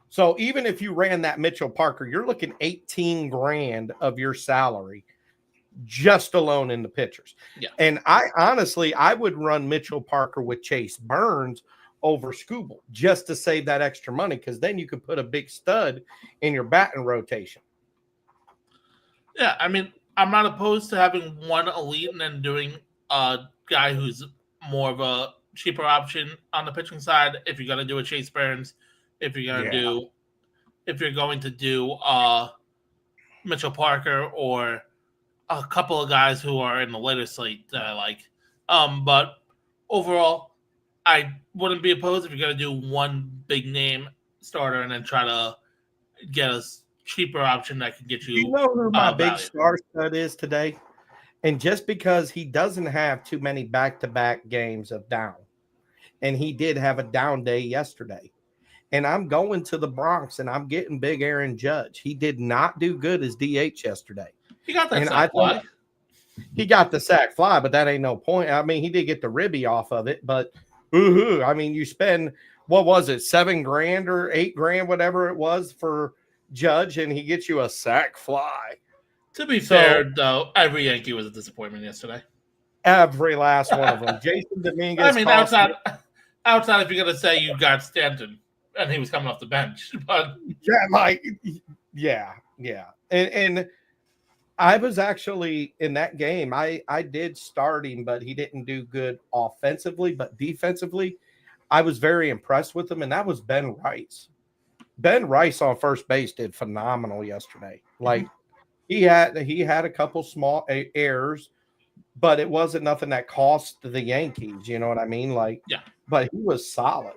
So even if you ran that Mitchell Parker, you're looking 18 grand of your salary just alone in the pitchers. Yeah. And I would run Mitchell Parker with Chase Burns over Scooble just to save that extra money, because then you could put a big stud in your batting rotation. Yeah, I mean, I'm not opposed to having one elite and then doing a guy who's more of a cheaper option on the pitching side. If you're gonna do a Chase Burns, if you're going to do Mitchell Parker, or a couple of guys who are in the later slate that I like. But overall, I wouldn't be opposed if you're going to do one big name starter and then try to get a cheaper option that can get you. You know who my big value. star stud is today? And just because he doesn't have too many back-to-back games of down, and he did have a down day yesterday, and I'm going to the Bronx and I'm getting big Aaron Judge. He did not do good as DH yesterday. He got that And sack fly. He got the sack fly, but that ain't no point. I mean, he did get the ribby off of it, but I mean, you spend, what was it, $7 grand or $8 grand, whatever it was for Judge, and he gets you a sack fly. To be fair, though, every Yankee was a disappointment yesterday. Every last one of them. Jason Dominguez. I mean, outside if you're gonna say you got Stanton and he was coming off the bench, but yeah. And I was actually in that game. I did start him, but he didn't do good offensively, but defensively, I was very impressed with him, and that was Ben Rice. Ben Rice on first base did phenomenal yesterday. Like, he had a couple small errors, but it wasn't nothing that cost the Yankees. You know what I mean? Like, yeah. But he was solid.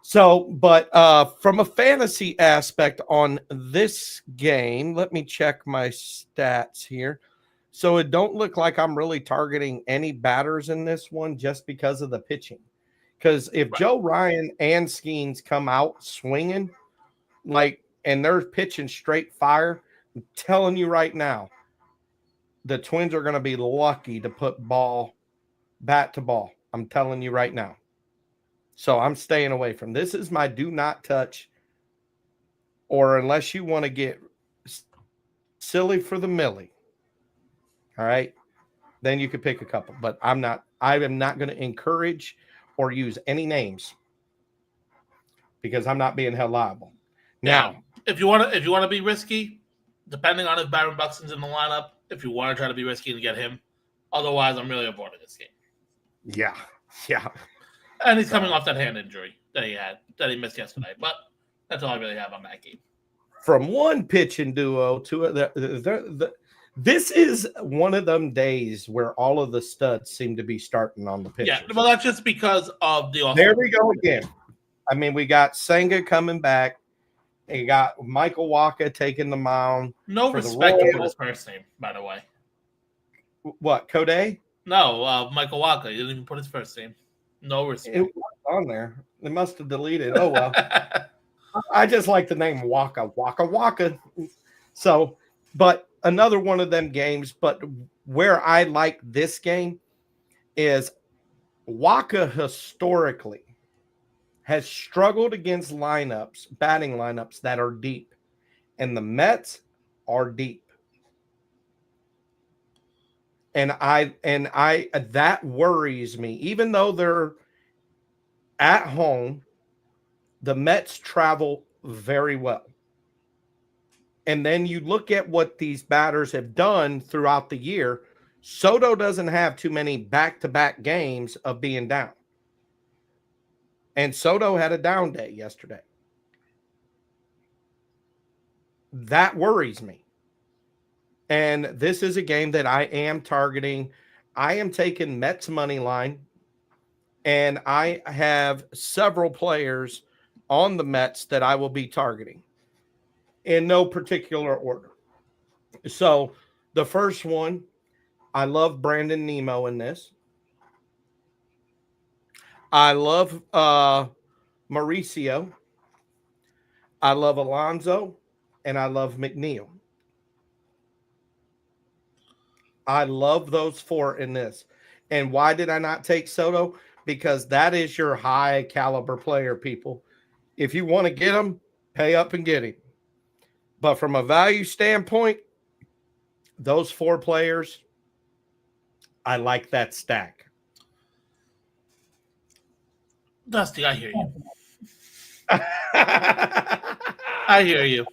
So, but from a fantasy aspect on this game, let me check my stats here. So it don't look like I'm really targeting any batters in this one just because of the pitching. Because if Joe Ryan and Skeens come out swinging, and they're pitching straight fire, I'm telling you right now, the Twins are going to be lucky to put bat to ball. I'm telling you right now. So I'm staying away from this. Is my do not touch, or unless you want to get silly for the millie. All right. Then you could pick a couple, but I am not going to encourage or use any names because I'm not being held liable. Now, if you want to be risky, depending on if Byron Buxton's in the lineup, if you want to try to be risky and get him, otherwise I'm really avoiding this game. Yeah. And he's coming off that hand injury that he missed yesterday. But that's all I really have on that game. From one pitching duo to this is one of them days where all of the studs seem to be starting on the pitch. Yeah, well, that's just because of the offense. There we go again. I mean, we got Senga coming back. You got Michael Wacha taking the mound. No respect for his first name, by the way. What, Kodai? No, Michael Wacha. He didn't even put his first name. No respect. It was on there. They must have deleted. Oh, well. I just like the name Waka. So, but another one of them games, but where I like this game is Waka historically has struggled against batting lineups that are deep. And the Mets are deep. And I that worries me. Even though they're at home, the Mets travel very well. And then you look at what these batters have done throughout the year. Soto doesn't have too many back-to-back games of being down. And Soto had a down day yesterday. That worries me. And this is a game that I am targeting. I am taking Mets money line, and I have several players on the Mets that I will be targeting in no particular order. So the first one, I love Brandon Nimmo in this. I love Mauricio. I love Alonzo, and I love McNeil. I love those four in this. And why did I not take Soto? Because that is your high caliber player, people. If you want to get him, pay up and get him. But from a value standpoint, those four players, I like that stack. Dusty, I hear you. I hear you.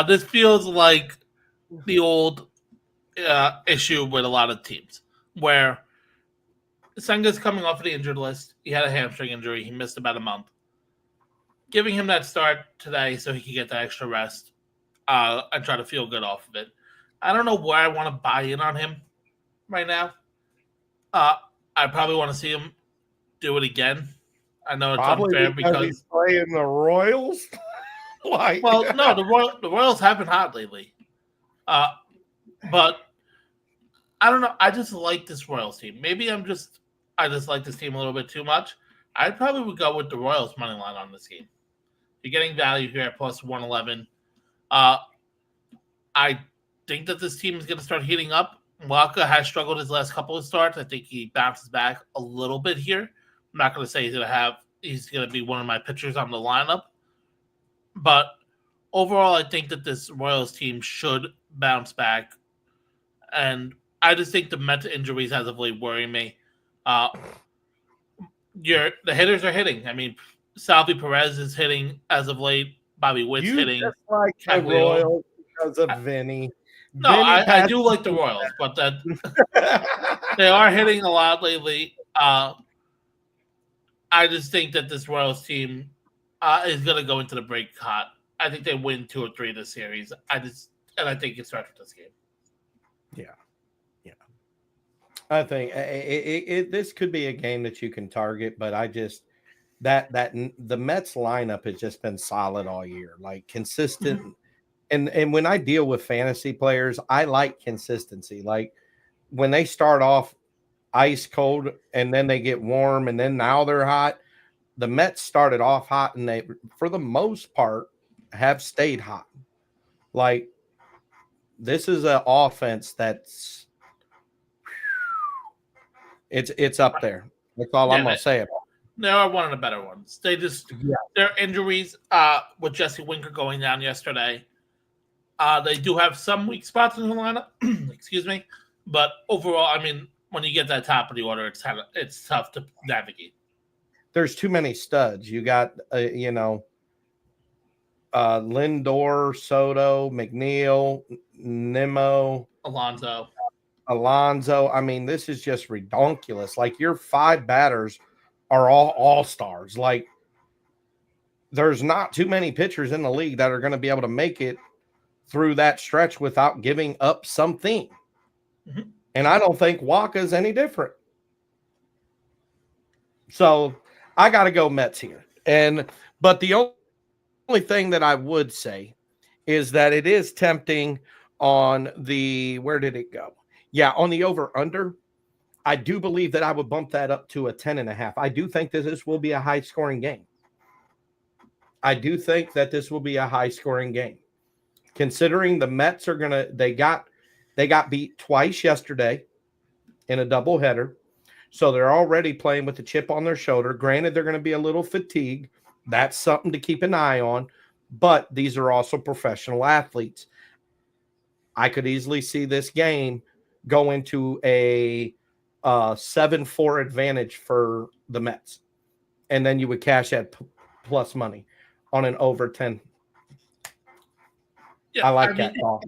This feels like the old issue with a lot of teams where Senga's coming off of the injured list. He had a hamstring injury. He missed about a month. Giving him that start today so he can get that extra rest and try to feel good off of it. I don't know where I want to buy in on him right now. I probably want to see him do it again. I know it's Probably unfair because he's playing the Royals. no, the Royals have been hot lately. But I don't know. I just like this Royals team. Maybe I just like this team a little bit too much. I probably would go with the Royals money line on this game. You're getting value here at plus 111. I think that this team is going to start heating up. Waka has struggled his last couple of starts. I think he bounces back a little bit here. I'm not going to say he's going to be one of my pitchers on the lineup. But overall, I think that this Royals team should bounce back. And I just think the Mets injuries as of late worry me. The hitters are hitting. I mean, Salvi Perez is hitting as of late. Bobby Witt's hitting. Just like the Royals because of Vinny. No, I do like the Royals, but they are hitting a lot lately. I just think that this Royals team is going to go into the break hot. I think they win 2 or 3 this series. I think it starts with this game. Yeah. I think this could be a game that you can target, but I just that the Mets lineup has just been solid all year, like consistent. Mm-hmm. And when I deal with fantasy players, I like consistency. Like when they start off ice cold and then they get warm and then now they're hot. The Mets started off hot and they, for the most part, have stayed hot. Like this is an offense that's it's up there. That's all I'm gonna say about it. They are one of the better ones. Their injuries with Jesse Winker going down yesterday. They do have some weak spots in the lineup. Excuse me, but overall, I mean, when you get that top of the order, it's tough to navigate. There's too many studs. You got Lindor, Soto, McNeil, Nimmo, Alonzo. I mean, this is just redonkulous. Like your 5 batters are all stars. Like there's not too many pitchers in the league that are going to be able to make it through that stretch without giving up something. Mm-hmm. And I don't think Waka's any different. So I got to go Mets here. But the only thing that I would say is that it is tempting on where did it go? Yeah, on the over-under, I do believe that I would bump that up to a 10.5. I do think that this will be a high-scoring game. Considering the Mets are going to – they got beat twice yesterday in a doubleheader. So they're already playing with the chip on their shoulder. Granted, they're going to be a little fatigued. That's something to keep an eye on. But these are also professional athletes. I could easily see this game go into a 7-4 advantage for the Mets. And then you would cash at plus money on an over 10. Yeah, I like that call.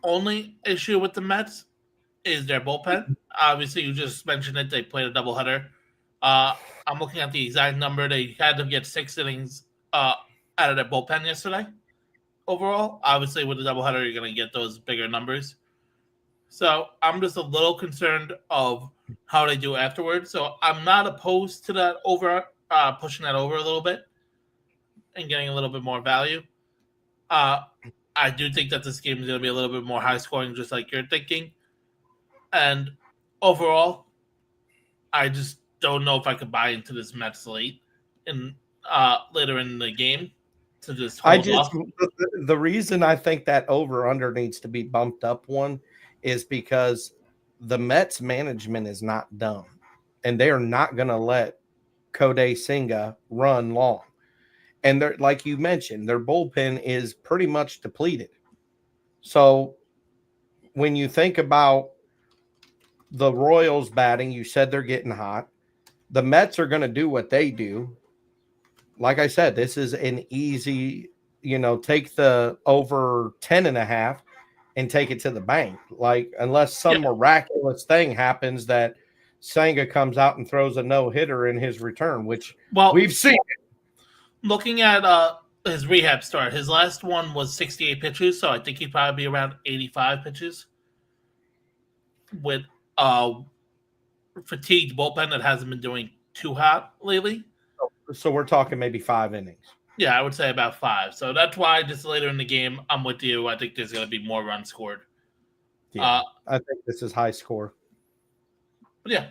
Only issue with the Mets is their bullpen. Obviously, you just mentioned it. They played a doubleheader. I'm looking at the exact number. They had to get 6 innings out of their bullpen yesterday. Overall, obviously, with the doubleheader, you're going to get those bigger numbers. So I'm just a little concerned of how they do afterwards. So I'm not opposed to that over, pushing that over a little bit and getting a little bit more value. I do think that this game is going to be a little bit more high scoring, just like you're thinking. And overall, I just don't know if I could buy into this Mets late in later in the game to just hold off. The reason I think that over under needs to be bumped up one is because the Mets management is not dumb, and they are not going to let Kodai Senga run long. And they're, like you mentioned, their bullpen is pretty much depleted. So when you think about the Royals batting, you said they're getting hot. The Mets are going to do what they do. Like I said, this is an easy, take the over 10.5 and take it to the bank. Like, unless some miraculous thing happens that Senga comes out and throws a no-hitter in his return, which we've seen. Looking at his rehab start, his last one was 68 pitches, so I think he'd probably be around 85 pitches with fatigued bullpen that hasn't been doing too hot lately. So we're talking maybe 5 innings. Yeah, I would say about 5. So that's why just later in the game, I'm with you. I think there's going to be more runs scored. Yeah, I think this is high score. But yeah.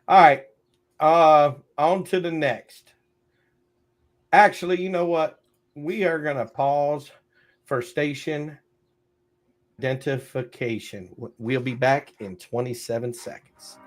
All right. On to the next. Actually, you know what? We are going to pause for station identification. We'll be back in 27 seconds.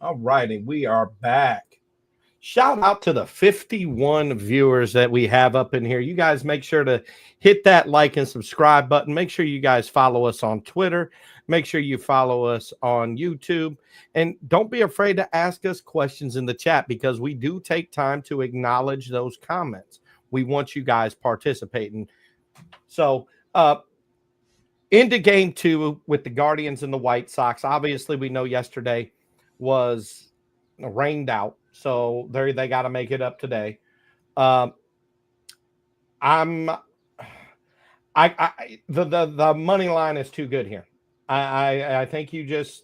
All righty, we are back. Shout out to the 51 viewers that we have up in here. You guys make sure to hit that like and subscribe button. Make sure you guys follow us on Twitter. Make sure you follow us on YouTube. And don't be afraid to ask us questions in the chat, because we do take time to acknowledge those comments. We want you guys participating. So, into game 2 with the Guardians and the White Sox. Obviously, we know yesterday was rained out, so they got to make it up today. The money line is too good here. I think you just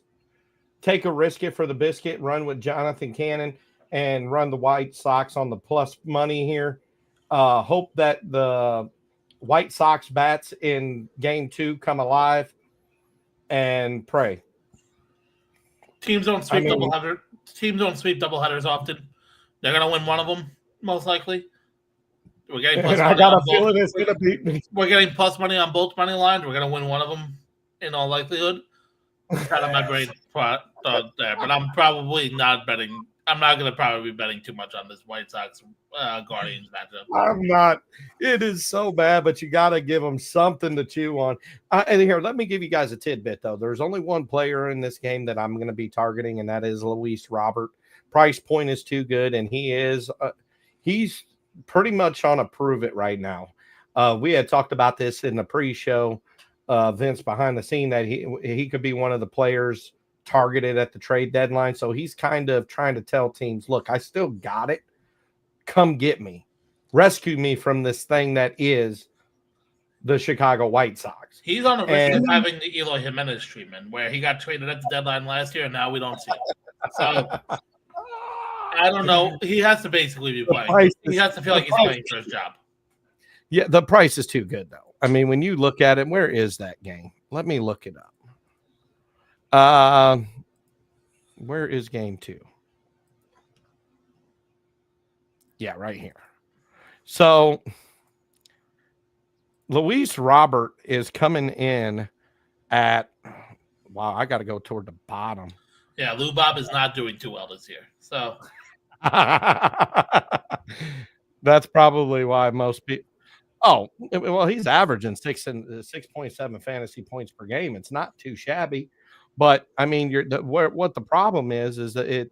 take a risk it for the biscuit, run with Jonathan Cannon, and run the White Sox on the plus money here. Hope that the White Sox bats in game 2 come alive, and pray. Teams don't sweep doubleheaders. Teams don't sweep doubleheaders often. They're gonna win one of them, most likely. We're getting plus money on both. We're getting plus money on both money lines. We're gonna win one of them in all likelihood. Kind of my brain thought there, but I'm probably not betting. I'm not gonna probably be betting too much on this White Sox Guardians matchup. I'm not. It is so bad, but you got to give them something to chew on. And here, let me give you guys a tidbit, though. There's only one player in this game that I'm going to be targeting, and that is Luis Robert. Price point is too good, and he's pretty much on a prove it right now. We had talked about this in the pre-show, Vince behind the scene, that he could be one of the players targeted at the trade deadline. So he's kind of trying to tell teams, look, I still got it. Come get me. Rescue me from this thing that is the Chicago White Sox. He's on a risk of having the Eloy Jimenez treatment, where he got traded at the deadline last year, and now we don't see it. So I don't know. He has to basically be playing. He has to feel like he's playing for his job. Yeah, the price is too good, though. I mean, when you look at it, where is that game? Let me look it up. Where is game 2? Yeah, right here. So Luis Robert is coming in at, wow, I got to go toward the bottom. Yeah, Lou Bob is not doing too well this year. So that's probably why most people. Oh, well, he's averaging 6.7 fantasy points per game. It's not too shabby, but I mean, what the problem is that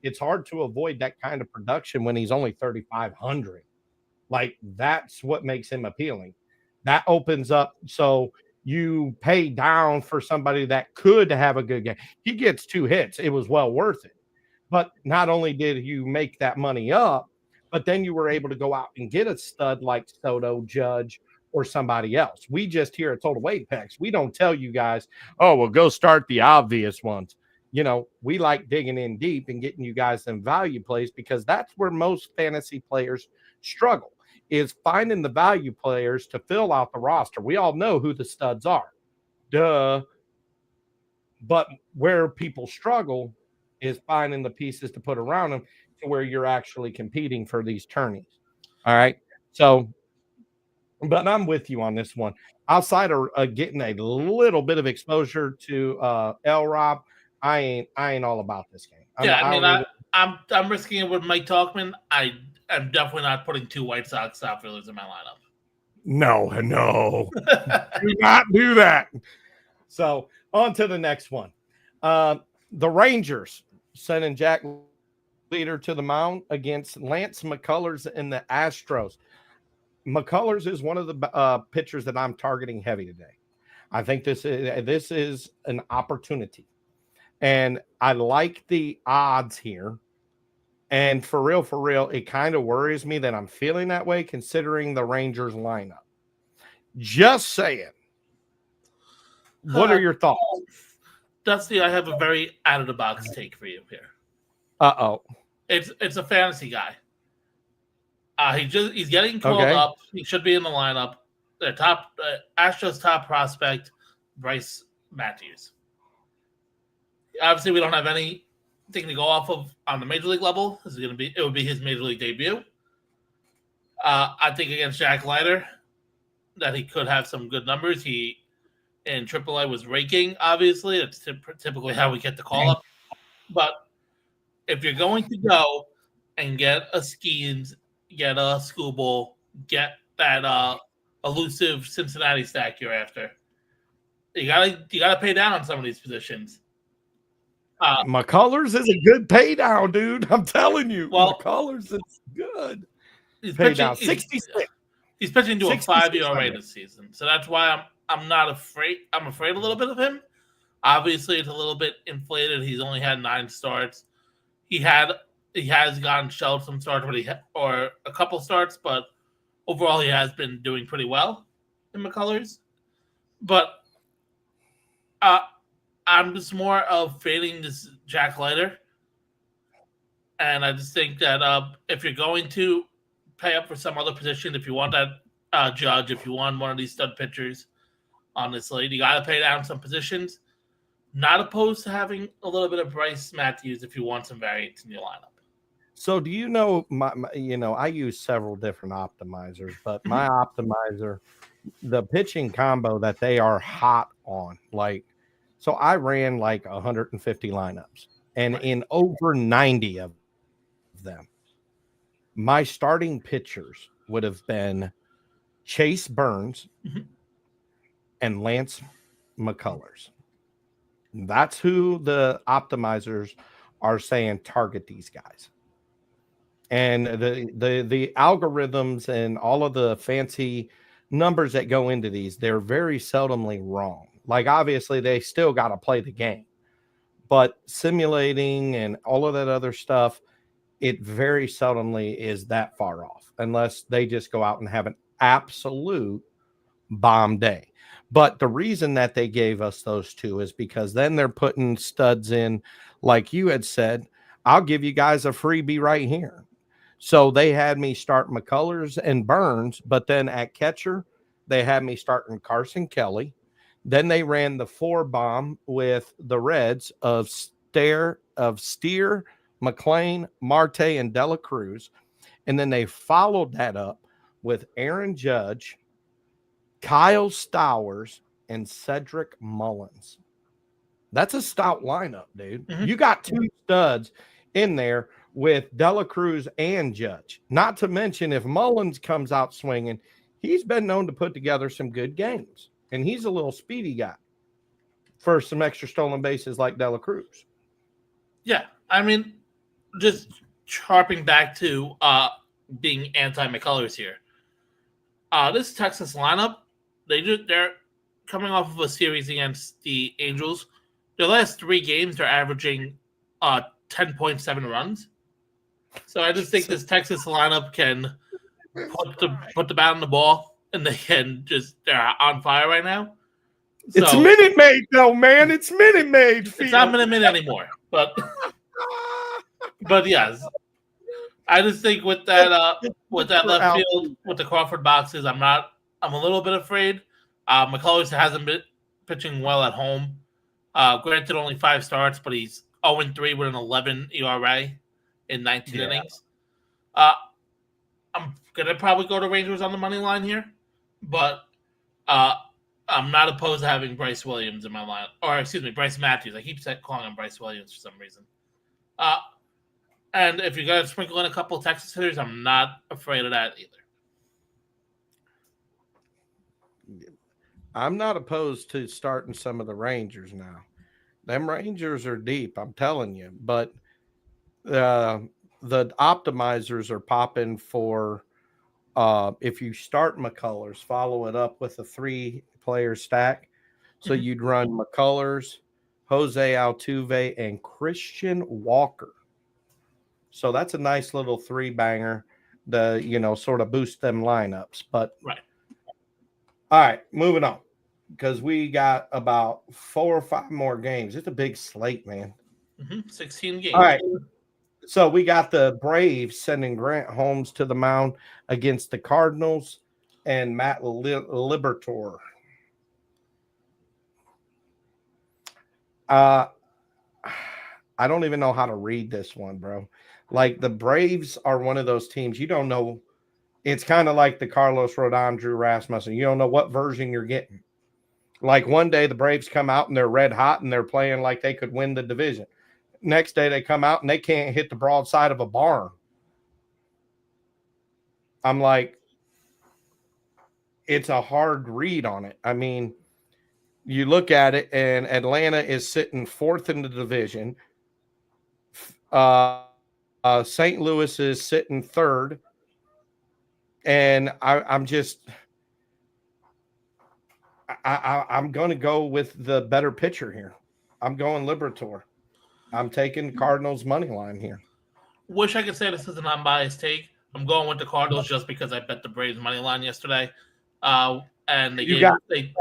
it's hard to avoid that kind of production when he's only 3,500. Like, that's what makes him appealing. That opens up. So you pay down for somebody that could have a good game. He gets 2 hits. It was well worth it. But not only did you make that money up, But then you were able to go out and get a stud like Soto, Judge, or somebody else. We just here at Total Apex, we don't tell you guys, oh, well, go start the obvious ones. We like digging in deep and getting you guys some value plays, because that's where most fantasy players struggle, is finding the value players to fill out the roster. We all know who the studs are. Duh. But where people struggle is finding the pieces to put around them to where you're actually competing for these tourneys. All right. So, but I'm with you on this one. Outside of getting a little bit of exposure to L Rob, I ain't all about this game. I'm risking it with Mike Talkman. I'm definitely not putting 2 White Sox outfielders in my lineup. No. Do not do that. So on to the next one. The Rangers sending Jack Leader to the mound against Lance McCullers and the Astros. McCullers is one of the pitchers that I'm targeting heavy today. I think this is an opportunity, and I like the odds here. And for real, it kind of worries me that I'm feeling that way considering the Rangers lineup. Just saying. What are your thoughts? Dusty, I have a very out of the box take for you here. Uh-oh. It's a fantasy guy. He's getting called up. He should be in the lineup. Their Astros top prospect, Bryce Matthews. Obviously, we don't have anything to go off of on the major league level. It would be his major league debut. I think against Jack Leiter that he could have some good numbers. He in AAA was raking. Obviously, that's typically how we get the call up. But if you're going to go and get a Skeens, get a Skubal, get that elusive Cincinnati stack you're after, you gotta pay down on some of these positions. McCullers is a good pay down, dude. I'm telling you. Well, McCullers is good. He's pay pitching, down 66. He's pitching to a 5 ERA this season, so that's why I'm not afraid. I'm afraid a little bit of him. Obviously, it's a little bit inflated. He's only had 9 starts. He has gotten shelled some starts, or a couple starts, but overall he has been doing pretty well in McCullers. But I'm just more of fading this Jack Leiter, and I just think that if you're going to pay up for some other position, if you want that Judge, if you want one of these stud pitchers on this slate, you got to pay down some positions. Not opposed to having a little bit of Bryce Matthews if you want some variance in your lineup. So do you know I use several different optimizers, but my optimizer, the pitching combo that they are hot on, so I ran 150 lineups, and in over 90 of them, my starting pitchers would have been Chase Burns and Lance McCullers. That's who the optimizers are saying target these guys. And the algorithms and all of the fancy numbers that go into these, they're very seldomly wrong. Obviously, they still got to play the game. But simulating and all of that other stuff, it very seldomly is that far off, unless they just go out and have an absolute bomb day. But the reason that they gave us those two is because then they're putting studs in, like you had said, I'll give you guys a freebie right here. So they had me start McCullers and Burns, but then at catcher, they had me starting Carson Kelly. Then they ran the 4 bomb with the Reds of Steer, McLean, Marte, and Dela Cruz. And then they followed that up with Aaron Judge, Kyle Stowers, and Cedric Mullins. That's a stout lineup, dude. Mm-hmm. You got 2 studs in there with Dela Cruz and Judge. Not to mention, if Mullins comes out swinging, he's been known to put together some good games. And he's a little speedy guy for some extra stolen bases like Dela Cruz. Yeah, I mean, just harping back to being anti-McCullers here. This Texas lineup, they're coming off of a series against the Angels. Their last 3 games, they're averaging 10.7 runs. So I just think this Texas lineup can put the bat on the ball, and they're on fire right now. So, it's Minute Maid, though, man. It's Minute Maid. It's not Minute Maid anymore, but yes, I just think with that left field with the Crawford boxes, I'm a little bit afraid. McCullers hasn't been pitching well at home. Granted, only 5 starts, but he's 0-3 with an 11 ERA in 19 innings. I'm gonna probably go to Rangers on the money line here, but I'm not opposed to having Bryce Williams in my line, or excuse me, Bryce Matthews. I keep calling him Bryce Williams for some reason. And if you're gonna sprinkle in a couple of Texas hitters, I'm not afraid of that either. I'm not opposed to starting some of the Rangers now. Them Rangers are deep, I'm telling you. But the optimizers are popping for if you start McCullers, follow it up with a 3-player stack. So you'd run McCullers, Jose Altuve, and Christian Walker. So that's a nice little 3-banger to, sort of boost them lineups. But right. All right, moving on. Because we got about 4 or 5 more games. It's a big slate, man. 16 games. All right. So we got the Braves sending Grant Holmes to the mound against the Cardinals and Matt Liberatore. I don't even know how to read this one, bro. Like, the Braves are one of those teams you don't know. It's kind of like the Carlos Rodon, Drew Rasmussen. You don't know what version you're getting. Like, one day the Braves come out and they're red hot and they're playing like they could win the division. Next day they come out and they can't hit the broadside of a barn. I'm like, it's a hard read on it. I mean, you look at it and Atlanta is sitting 4th in the division. St. Louis is sitting 3rd. And I'm going to go with the better pitcher here. I'm going Liberatore. I'm taking Cardinals money line here. Wish I could say this is an unbiased take. I'm going with the Cardinals just because I bet the Braves money line yesterday. And they gave up a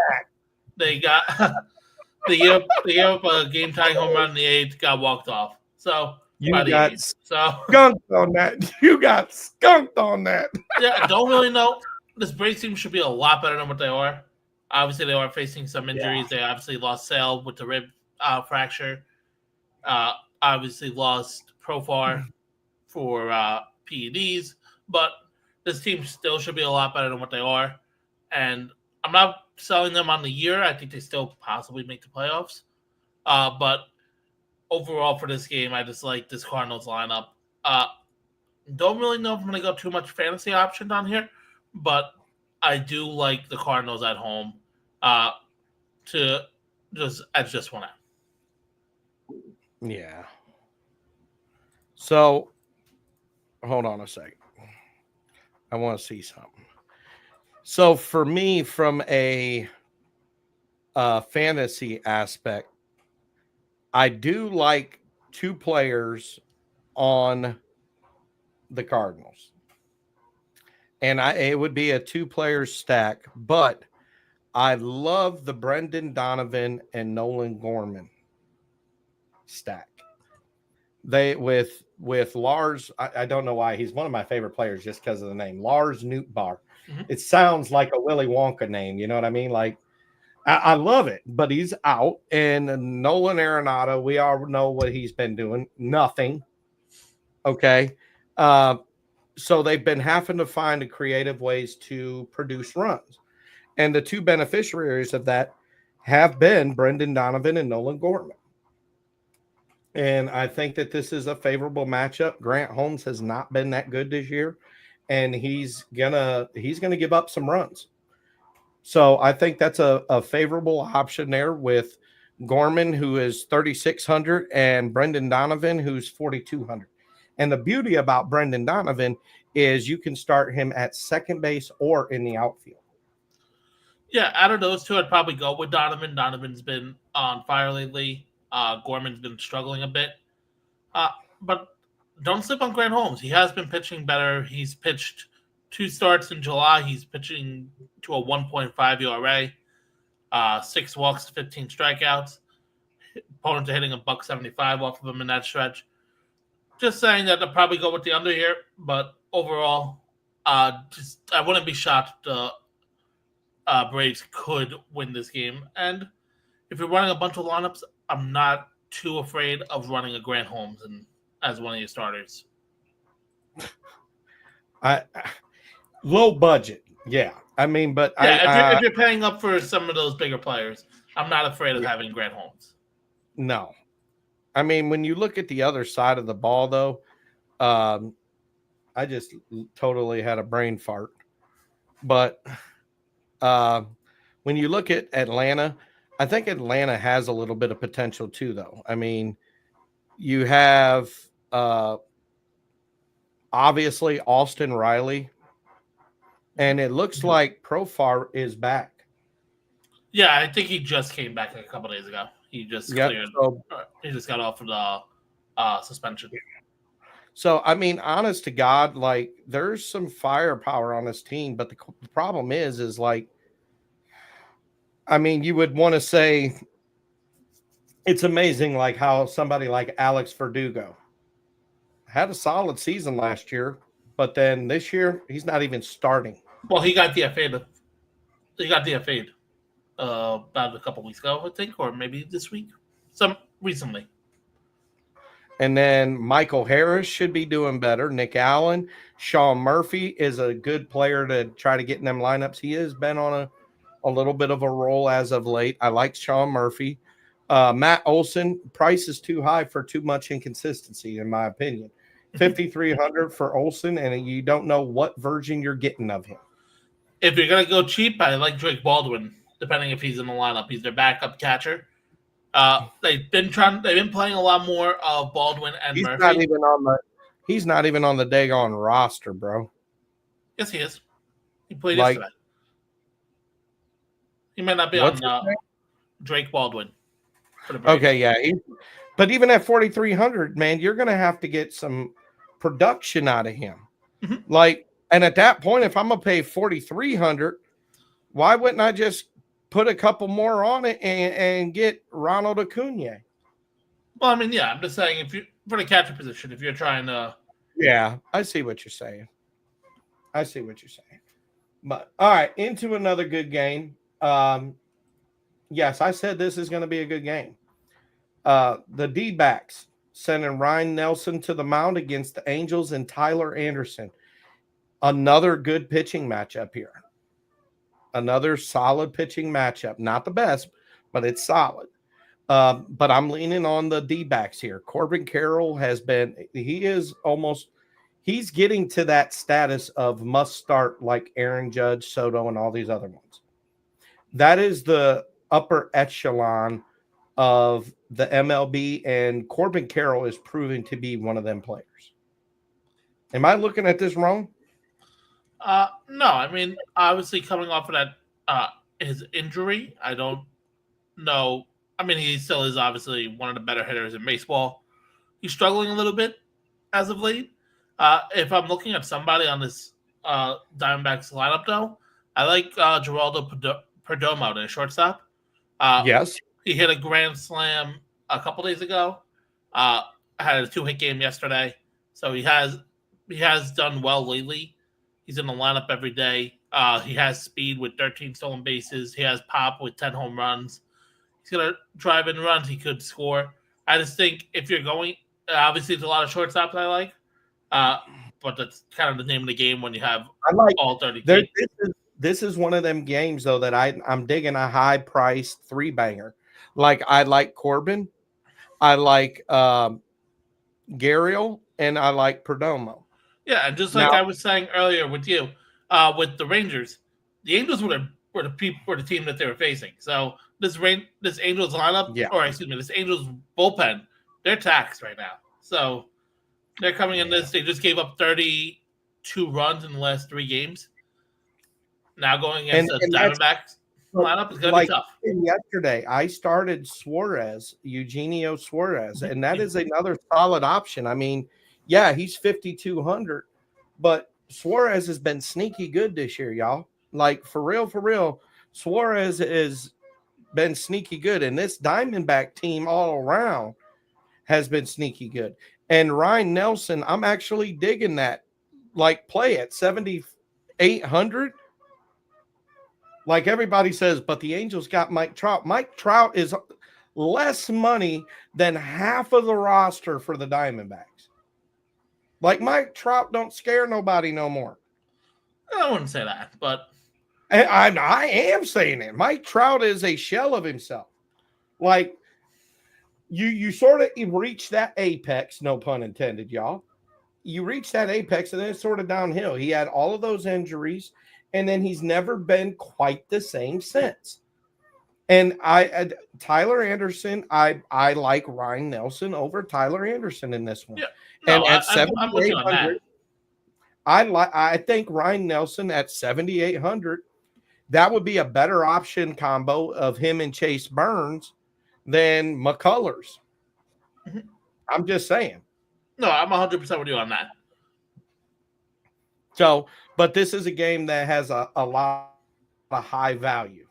game tying home run in the 8th, got walked off. So you got skunked on that. You got skunked on that. Yeah, I don't really know. This Braves team should be a lot better than what they are. Obviously, they are facing some injuries. Yeah. They obviously lost Sale with the rib fracture. Obviously lost Profar for PEDs. But this team still should be a lot better than what they are. And I'm not selling them on the year. I think they still possibly make the playoffs. But overall for this game, I just like this Cardinals lineup. Don't really know if I'm going to go too much fantasy option on here, but I do like the Cardinals at home to just one out. Yeah. So, hold on a second. I want to see something. So, for me, from a fantasy aspect, I do like 2 players on the Cardinals. And it would be a 2-player stack, but I love the Brendan Donovan and Nolan Gorman stack. They with Lars, I don't know why he's one of my favorite players just because of the name, Lars Nootbaar. It sounds like a Willy Wonka name, you know what I mean? Like, I love it, but he's out. And Nolan Arenado, we all know what he's been doing. Nothing. Okay. So they've been having to find creative ways to produce runs. And the 2 beneficiaries of that have been Brendan Donovan and Nolan Gorman. And I think that this is a favorable matchup. Grant Holmes has not been that good this year, and he's gonna give up some runs. So I think that's a favorable option there with Gorman, who is 3,600, and Brendan Donovan, who's 4,200. And the beauty about Brendan Donovan is you can start him at second base or in the outfield. Yeah, out of those 2, I'd probably go with Donovan. Donovan's been on fire lately. Gorman's been struggling a bit. But don't sleep on Grant Holmes. He has been pitching better. He's pitched 2 starts in July. He's pitching to a 1.5 ERA, 6 walks, 15 strikeouts. Opponents are hitting a $1.75 off of him in that stretch. Just saying that I'll probably go with the under here, but overall, I wouldn't be shocked the Braves could win this game. And if you're running a bunch of lineups, I'm not too afraid of running a Grant Holmes as one of your starters. Low budget, yeah. I mean, but if you're paying up for some of those bigger players, I'm not afraid of having Grant Holmes. No. I mean, when you look at the other side of the ball, though, I just totally had a brain fart. But when you look at Atlanta, I think Atlanta has a little bit of potential too, though. I mean, you have obviously Austin Riley, and it looks like Profar is back. Yeah, I think he just came back a couple days ago. He just cleared. He just got off of the suspension. So, I mean, honest to God, like, there's some firepower on this team, but the problem is like, I mean, you would want to say it's amazing, like how somebody like Alex Verdugo had a solid season last year, but then this year he's not even starting. Well, he got DFA'd. He got DFA'd about a couple weeks ago, I think, or maybe this week, recently. And then Michael Harris should be doing better. Nick Allen, Sean Murphy is a good player to try to get in them lineups. He has been on a little bit of a roll as of late. I like Sean Murphy. Matt Olson, price is too high for too much inconsistency, in my opinion. 5,300 for Olson, and you don't know what version you're getting of him. If you're gonna go cheap, I like Drake Baldwin, depending if he's in the lineup. He's their backup catcher. They've been playing a lot more of Baldwin and Murphy. He's not even on the daggone roster, bro. Yes, he is. He played yesterday. He might not be on Drake Baldwin. Okay, yeah. But even at 4,300, man, you're going to have to get some production out of him. Mm-hmm. Like, and at that point, if I'm going to pay 4,300, why wouldn't I just put a couple more on it and get Ronald Acuna? Well, I mean, yeah, I'm just saying for the catcher position, if you're trying to. Yeah, I see what you're saying. But all right, into another good game. Yes, I said this is going to be a good game. The D-backs sending Ryan Nelson to the mound against the Angels and Tyler Anderson. Another good pitching matchup here. Another solid pitching matchup. Not the best, but it's solid. But I'm leaning on the D-backs here. Corbin Carroll he's getting to that status of must start like Aaron Judge, Soto, and all these other ones. That is the upper echelon of the MLB, and Corbin Carroll is proving to be one of them players. Am I looking at this wrong? No, I mean, obviously coming off of that his injury, I don't know. I mean, he still is obviously one of the better hitters in baseball. He's struggling a little bit as of late. If I'm looking at somebody on this Diamondbacks lineup, though, I like Geraldo Perdomo, the shortstop. Yes. He hit a grand slam a couple days ago. Had a 2-hit game yesterday. So he has done well lately. He's in the lineup every day. He has speed with 13 stolen bases. He has pop with 10 home runs. He's going to drive in runs. He could score. I just think if you're going, obviously there's a lot of shortstops I like, but that's kind of the name of the game when you have all 30 teams. This is one of them games, though, that I'm digging a high-priced 3-banger. Like, I like Corbin, I like Gurriel, and I like Perdomo. Yeah, and just like I was saying earlier with you, with the Rangers, the Angels were the team that they were facing. So this Angels lineup, this Angels bullpen, they're taxed right now. So they're coming in this. They just gave up 32 runs in the last 3 games. Now going against the Diamondbacks lineup is going to be tough. Yesterday, I started Eugenio Suarez, and that is another solid option. I mean, Yeah, he's 5,200, but Suarez has been sneaky good this year, y'all. Like for real, Suarez has been sneaky good, and this Diamondback team all around has been sneaky good. And Ryan Nelson, I'm actually digging that. Like play at 7,800. Like everybody says, but the Angels got Mike Trout. Mike Trout is less money than half of the roster for the Diamondbacks. Like Mike Trout don't scare nobody no more. I wouldn't say that, but I am saying it. Mike Trout is a shell of himself. Like you sort of reach that apex, no pun intended, y'all. You reach that apex and then it's sort of downhill. He had all of those injuries, and then he's never been quite the same since. And Tyler Anderson, I like Ryan Nelson over Tyler Anderson in this one. yeah, no, And at I'm with you on that. 7,800, I think Ryan Nelson at 7,800, that would be a better option combo of him and Chase Burns than McCullers. Mm-hmm. I'm just saying. No, I'm 100% with you on that. So, but this is a game that has a lot of high value.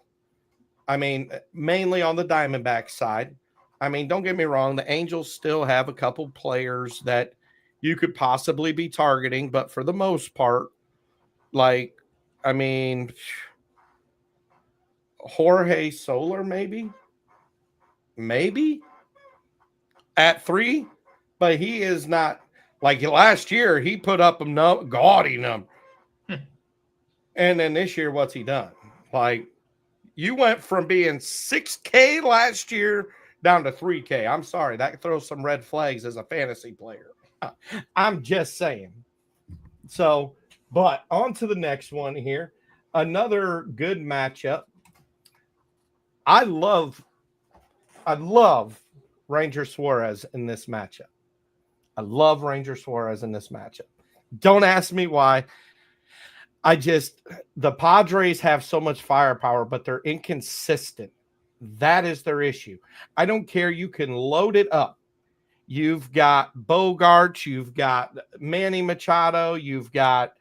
I mean, mainly on the Diamondback side. I mean, don't get me wrong. The Angels still have a couple players that you could possibly be targeting, but for the most part, like, I mean, Jorge Soler, maybe at 3, but he is not like last year. He put up a gaudy number. And then this year, what's he done? Like, you went from being 6K last year down to 3K. I'm sorry. That throws some red flags as a fantasy player. I'm just saying. So, but on to the next one here. Another good matchup. I love Ranger Suarez in this matchup. I love Ranger Suarez in this matchup. Don't ask me why. The Padres have so much firepower, but they're inconsistent. That is their issue. I don't care. You can load it up. You've got Bogarts, you've got Manny Machado, you've got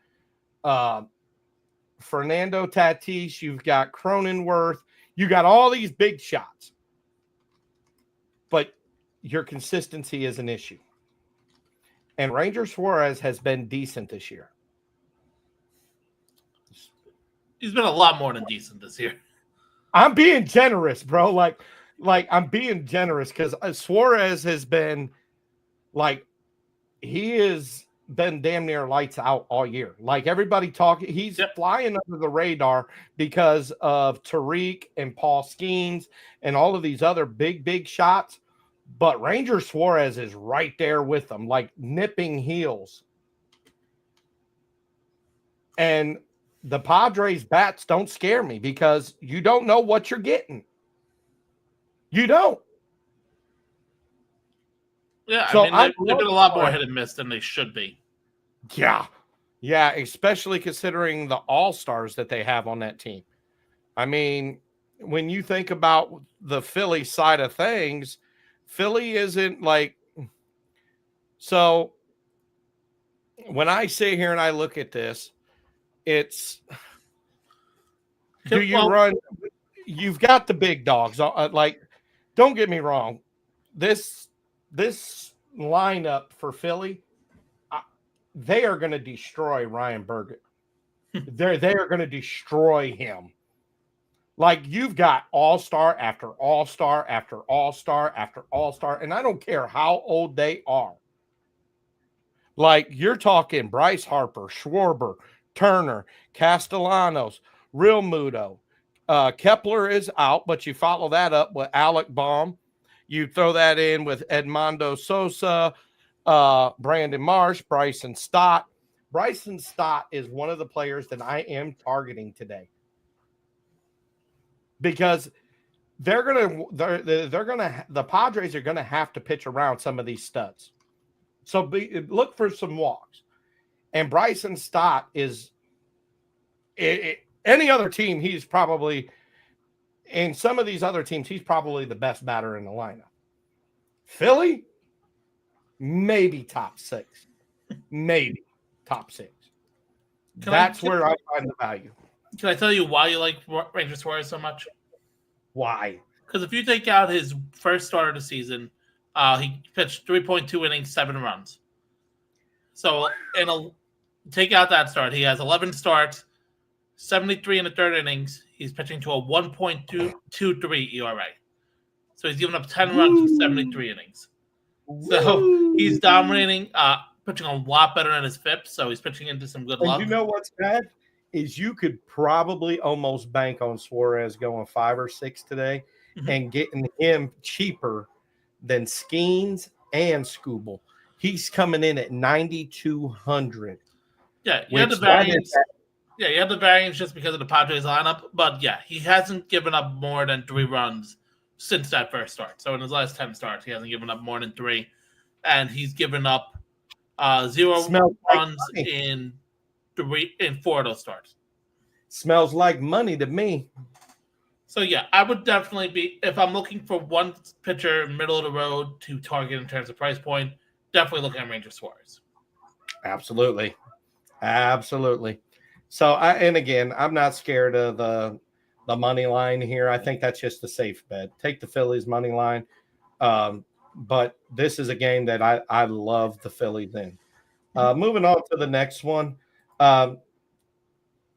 Fernando Tatis, you've got Cronenworth, you got all these big shots. But your consistency is an issue. And Ranger Suarez has been decent this year. He's been a lot more than decent this year. I'm being generous, bro. Like I'm being generous because Suarez has been he has been damn near lights out all year. Like everybody talking, he's flying under the radar because of Tariq and Paul Skeens and all of these other big shots. But Ranger Suarez is right there with them, like nipping heels. And the Padres bats don't scare me because you don't know what you're getting. You don't. Yeah, so I mean, they've been a lot more hit and miss than they should be. Yeah, especially considering the all-stars that they have on that team. I mean, when you think about the Philly side of things, Philly isn't like – so when I sit here and I look at this, it's run? You've got the big dogs. Don't get me wrong. This lineup for Philly, they are going to destroy Ryan Burgett. they are going to destroy him. Like you've got all-star after all-star after all-star after all-star, and I don't care how old they are. Like you're talking Bryce Harper, Schwarber, Turner, Castellanos, Real Muto. Kepler is out, but you follow that up with Alec Baum. You throw that in with Edmundo Sosa, Brandon Marsh, Bryson Stott. Bryson Stott is one of the players that I am targeting today because the Padres are gonna have to pitch around some of these studs. So look for some walks. And Bryson Stott is any other team, he's probably in some of these other teams, he's probably the best batter in the lineup. Philly, maybe top 6. maybe top 6. Can That's where I find the value. Can I tell you why you like Ranger Suarez so much? Why? Because if you take out his first start of the season, he pitched 3.2 innings, 7 runs. So take out that start. He has 11 starts, 73 in the third innings. He's pitching to a 1.223 ERA. So he's given up 10 runs in 73 innings. So he's dominating, pitching a lot better than his FIP. So he's pitching into some good luck. You know what's bad is you could probably almost bank on Suarez going 5 or 6 today and getting him cheaper than Skeens and Skubal. He's coming in at 9,200. Yeah, you had the variance. Yeah, you had the variance just because of the Padres lineup. But yeah, he hasn't given up more than 3 runs since that first start. So in his last 10 starts, he hasn't given up more than 3. And he's given up 0 runs in 4 of those starts. Smells like money to me. So yeah, I would definitely be, if I'm looking for one pitcher middle of the road to target in terms of price point, definitely looking at Ranger Suarez. Absolutely. So and again, I'm not scared of the money line here. I think that's just a safe bet. Take the Phillies money line. But this is a game that I love the Phillies in. Moving on to the next one.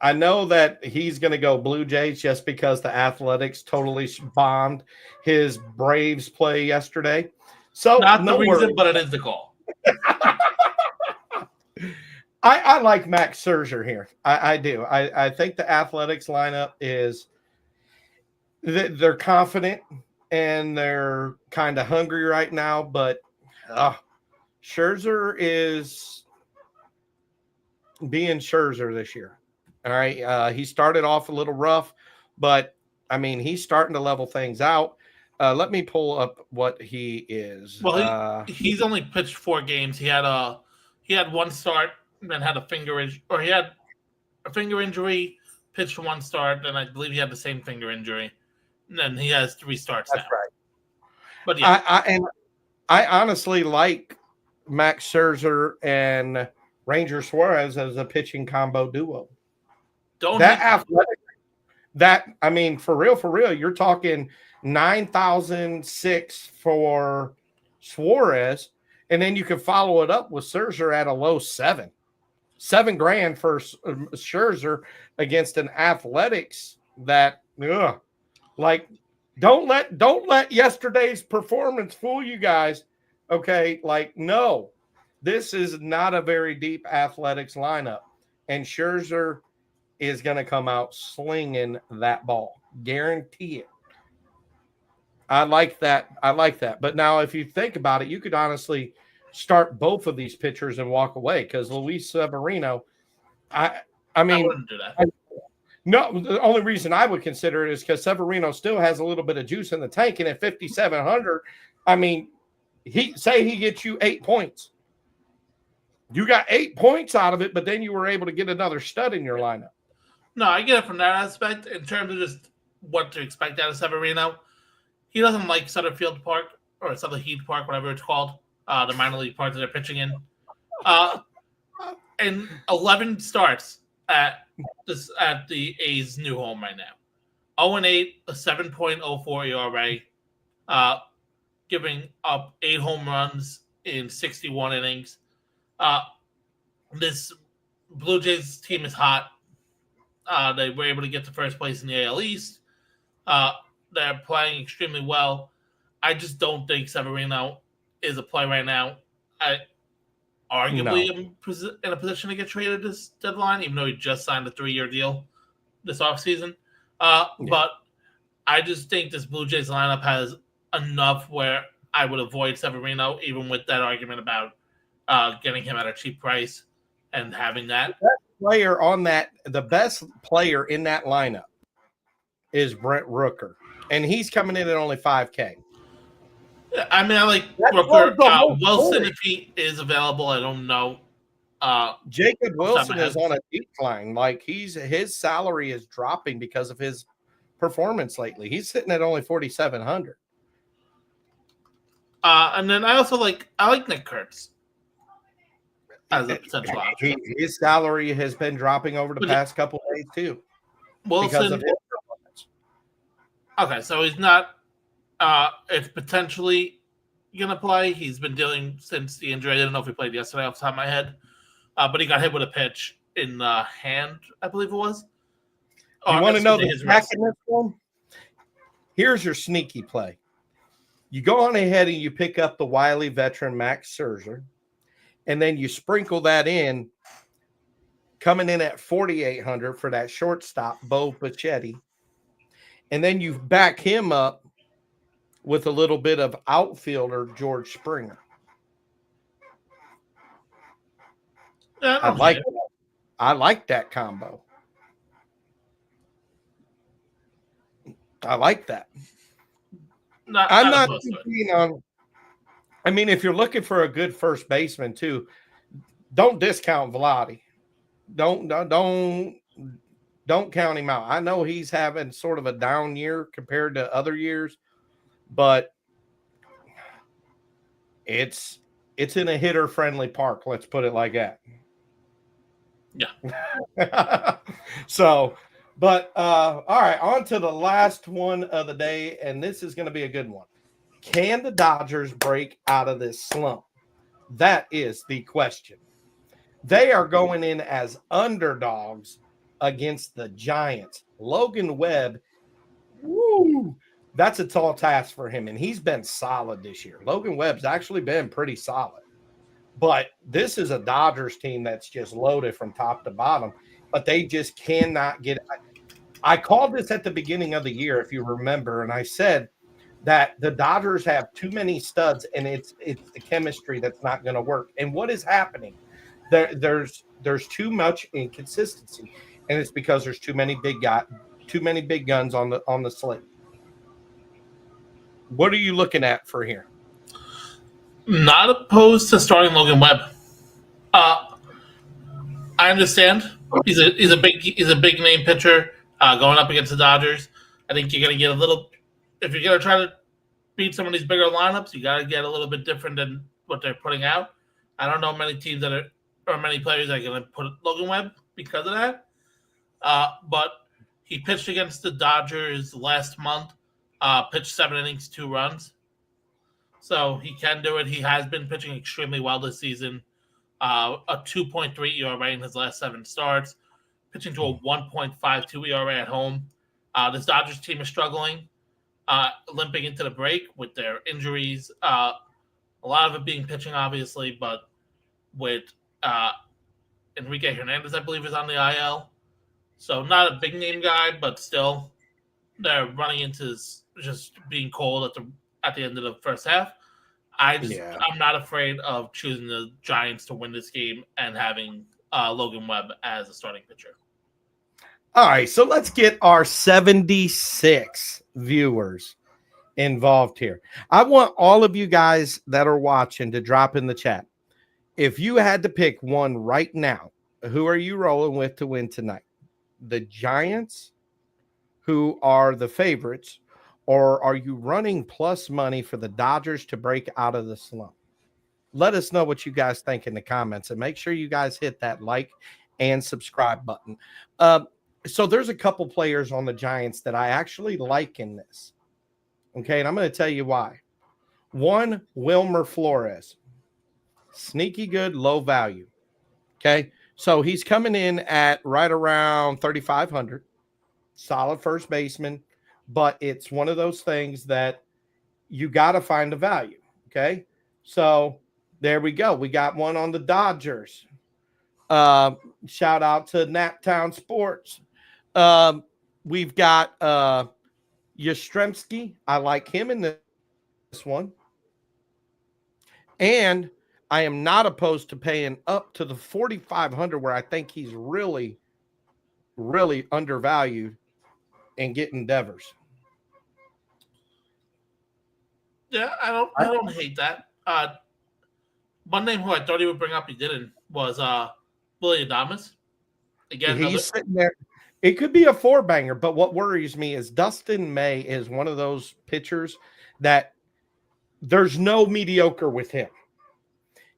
I know that he's going to go Blue Jays just because the Athletics totally bombed his Braves play yesterday. So not the reason, but it is the call. I like Max Scherzer here. I do. I think the Athletics lineup is they're confident and they're kind of hungry right now, but Scherzer is being Scherzer this year. All right. He started off a little rough, but I mean, he's starting to level things out. Let me pull up what he is. Well, he's only pitched 4 games. He had 1 start, then had a finger injury, or he had a finger injury, pitched 1 start, and I believe he had the same finger injury. And then he has 3 starts now. That's right. But yeah, I honestly like Max Scherzer and Ranger Suarez as a pitching combo duo. I mean, for real, you're talking 9,006 for Suarez, and then you can follow it up with Scherzer at a low $7,000 for Scherzer against an Athletics that, like, don't let yesterday's performance fool you guys. Okay, like, no, this is not a very deep Athletics lineup, and Scherzer is going to come out slinging that ball. Guarantee it. I like that. But now if you think about it, you could honestly start both of these pitchers and walk away because Luis Severino, I wouldn't do that. No, the only reason I would consider it is because Severino still has a little bit of juice in the tank, and at 5,700, I mean, he gets you 8 points. You got 8 points out of it, but then you were able to get another stud in your lineup. No, I get it from that aspect. In terms of just what to expect out of Severino, he doesn't like Sutter Field Park or Sutter Heath Park, whatever it's called, the minor league park that they're pitching in. And 11 starts at the A's new home right now. 0-8, a 7.04 ERA, giving up 8 home runs in 61 innings. This Blue Jays team is hot. They were able to get to first place in the AL East. They're playing extremely well. I just don't think Severino is a play right now. Arguably in a position to get traded this deadline, even though he just signed a 3-year deal this offseason. But I just think this Blue Jays lineup has enough where I would avoid Severino, even with that argument about getting him at a cheap price and having that. The best player in that lineup is Brent Rooker, and he's coming in at only $5,000. I mean, I like Rooker. Wilson, if he is available, I don't know. Jacob Wilson is on a decline. Like his salary is dropping because of his performance lately. He's sitting at only 4,700. And then I like Nick Kurtz. as a potential option. His salary has been dropping over the past couple of days too, because of his performance. Okay, so he's not. It's potentially gonna play. He's been dealing since the injury. I didn't know if he played yesterday off the top of my head, but he got hit with a pitch in the hand, I believe it was. You want to know the back in this one? Here's your sneaky play. You go on ahead and you pick up the wily veteran Max Scherzer, and then you sprinkle that in, coming in at 4,800 for that shortstop, Bo Bichetti. And then you back him up with a little bit of outfielder George Springer. Yeah, I like that combo. I like that. I'm not keen on. I mean, if you're looking for a good first baseman too, don't discount Vladi. Don't count him out. I know he's having sort of a down year compared to other years, but it's in a hitter friendly park. Let's put it like that. Yeah. So, but all right, on to the last one of the day, and this is going to be a good one. Can the Dodgers break out of this slump? That is the question. They are going in as underdogs against the Giants. Logan Webb, that's a tall task for him, and he's been solid this year. Logan Webb's actually been pretty solid. But this is a Dodgers team that's just loaded from top to bottom, but they just cannot get it. I called this at the beginning of the year, if you remember, and I said that the Dodgers have too many studs, and it's the chemistry that's not going to work. And what is happening? There's too much inconsistency, and it's because there's too many big guns on the slate. What are you looking at for here? Not opposed to starting Logan Webb. I understand he's a big name pitcher going up against the Dodgers. I think you're going to get a little. If you're going to try to beat some of these bigger lineups, you got to get a little bit different than what they're putting out. I don't know many teams many players that are going to put Logan Webb because of that. But he pitched against the Dodgers last month. Pitched 7 innings, 2 runs. So he can do it. He has been pitching extremely well this season. A 2.3 ERA in his last 7 starts. Pitching to a 1.52 ERA at home. This Dodgers team is struggling, limping into the break with their injuries. A lot of it being pitching, obviously, but with Enrique Hernandez, I believe, is on the IL. So not a big name guy, but still they're running into just being cold at the end of the first half. I'm not afraid of choosing the Giants to win this game and having Logan Webb as a starting pitcher. All right, so let's get our 76 viewers involved here. I want all of you guys that are watching to drop in the chat. If you had to pick one right now, who are you rolling with to win tonight? The Giants, who are the favorites, or are you running plus money for the Dodgers to break out of the slump? Let us know what you guys think in the comments, and make sure you guys hit that like and subscribe button. So there's a couple players on the Giants that I actually like in this. Okay, and I'm going to tell you why. One, Wilmer Flores. Sneaky good, low value. Okay, so he's coming in at right around 3,500. Solid first baseman, but it's one of those things that you got to find a value. Okay, so there we go. We got one on the Dodgers. Shout out to Naptown Sports. We've got Yastrzemski. I like him in this one. And I am not opposed to paying up to the 4,500 where I think he's really, really undervalued and getting Devers. Yeah, I don't hate that. One name who I thought he would bring up, he didn't, was Willie Adames. Again, he's sitting there. It could be a 4-banger, but what worries me is Dustin May is one of those pitchers that there's no mediocre with him.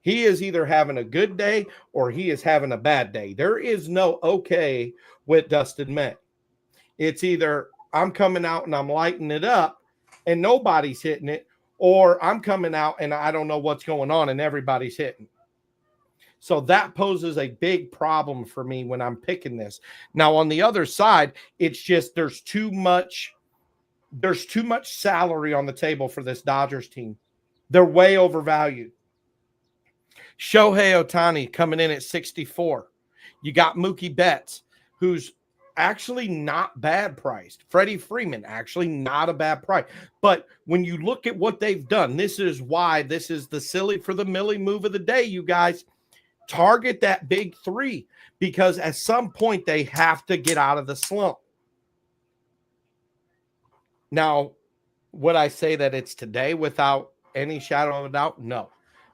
He is either having a good day or he is having a bad day. There is no okay with Dustin May. It's either I'm coming out and I'm lighting it up and nobody's hitting it, or I'm coming out and I don't know what's going on and everybody's hitting. So that poses a big problem for me when I'm picking this. Now, on the other side, it's just there's too much salary on the table for this Dodgers team. They're way overvalued. Shohei Ohtani coming in at 64. You got Mookie Betts, who's actually not bad priced. Freddie Freeman, actually not a bad price. But when you look at what they've done, this is why this is the silly for the Millie move of the day, you guys. Target that big three, because at some point they have to get out of the slump. Now, would I say that it's today without any shadow of a doubt? No,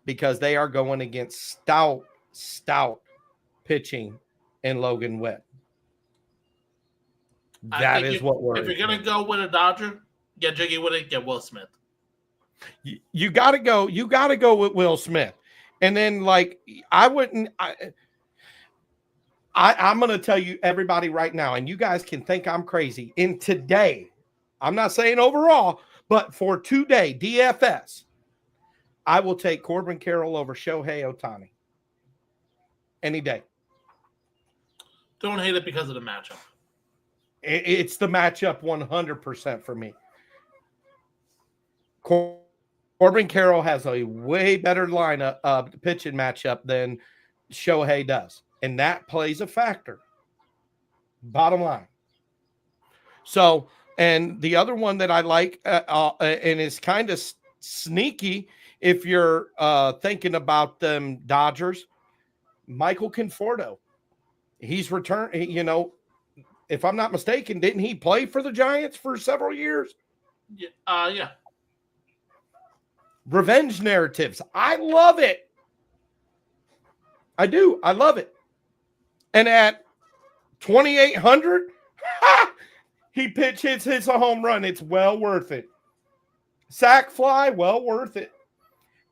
because they are going against stout pitching in Logan Webb. That is what we're. If you're gonna go with a Dodger, get jiggy with it. Get Will Smith. You got to go. You got to go with Will Smith, and then like I wouldn't. I'm going to tell you everybody right now, and you guys can think I'm crazy. In today, I'm not saying overall, but for today, DFS, I will take Corbin Carroll over Shohei Ohtani any day. Don't hate it because of the matchup. It's the matchup 100% for me. Corbin Carroll has a way better lineup pitching matchup than Shohei does. And that plays a factor. Bottom line. So, and the other one that I like, and is kind of sneaky if you're thinking about them Dodgers, Michael Conforto. He's returned, if I'm not mistaken, didn't he play for the Giants for several years? Yeah. Revenge narratives. I love it. I do. I love it. And at 2,800, he hits a home run. It's well worth it. Sack fly, well worth it.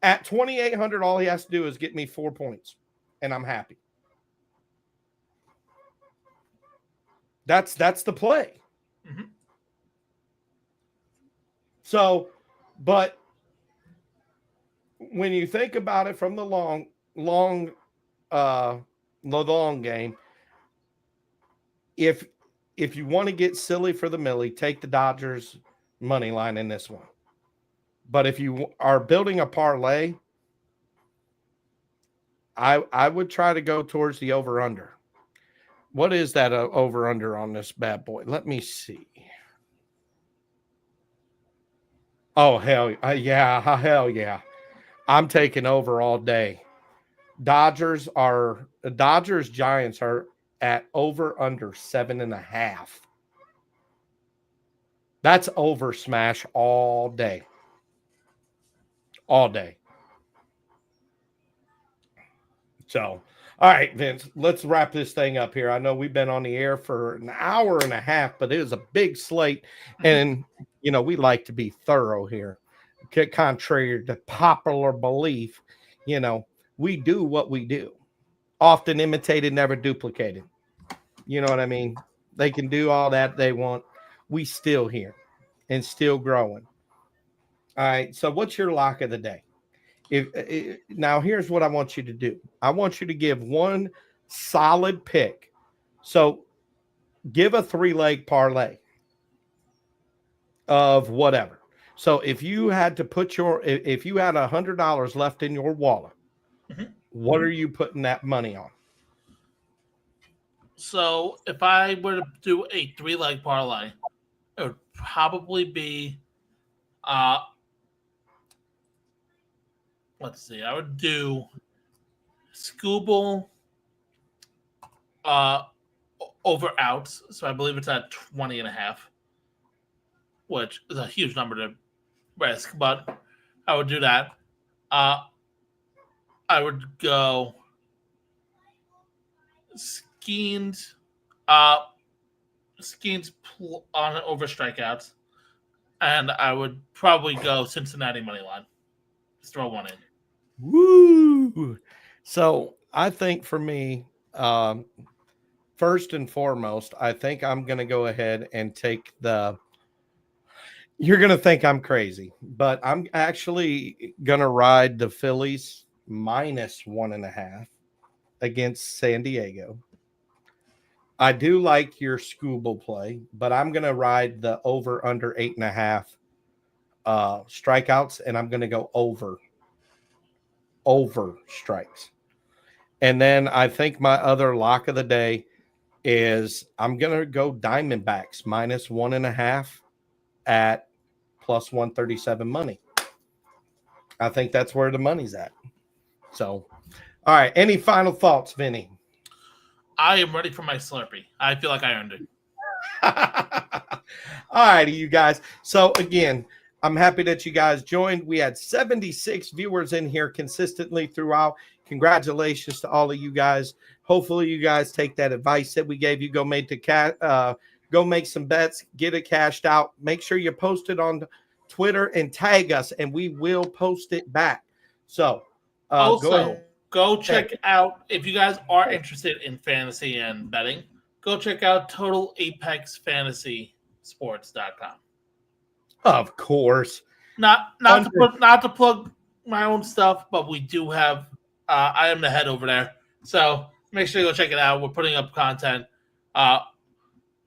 At 2,800, all he has to do is get me 4 points, and I'm happy. That's the play. Mm-hmm. So, but when you think about it from the long game, if you want to get silly for the Millie, take the Dodgers money line in this one. But if you are building a parlay, I would try to go towards the over-under. What is that over-under on this bad boy? Let me see. Oh, hell yeah. I'm taking over all day. Giants are at over under 7.5. That's over smash all day. All day. So, all right, Vince, let's wrap this thing up here. I know we've been on the air for an hour and a half, but it was a big slate. And, we like to be thorough here. Contrary to popular belief, we do what we do. Often imitated, never duplicated. You know what I mean? They can do all that they want. We still here and still growing. All right. So what's your lock of the day? Now here's what I want you to do. I want you to give one solid pick. So give a 3-leg parlay of whatever. So if you had to if you had $100 left in your wallet, what are you putting that money on? So if I were to do a 3-leg parlay, it would probably be, let's see, I would do Scooble over outs. So I believe it's at 20.5, which is a huge number to risk, but I would do that. I would go Skeens on over strikeouts, and I would probably go Cincinnati money line. Just throw one in. Woo! So I think for me, first and foremost, I think I'm going to go ahead and take the. You're going to think I'm crazy, but I'm actually going to ride the Phillies -1.5 against San Diego. I do like your Scooble play, but I'm going to ride the over under 8.5 strikeouts, and I'm going to go over strikes. And then I think my other lock of the day is I'm going to go Diamondbacks -1.5 at +137 money. I think that's where the money's at. So, all right. Any final thoughts, Vinny? I am ready for my Slurpee. I feel like I earned it. All righty, you guys. So again, I'm happy that you guys joined. We had 76 viewers in here consistently throughout. Congratulations to all of you guys. Hopefully, you guys take that advice that we gave you. Go make some bets, get it cashed out. Make sure you post it on Twitter and tag us, and we will post it back. So, go check out, if you guys are interested in fantasy and betting, go check out TotalApexFantasySports.com. Of course. Not to plug my own stuff, but we do have I am the head over there. So make sure you go check it out. We're putting up content.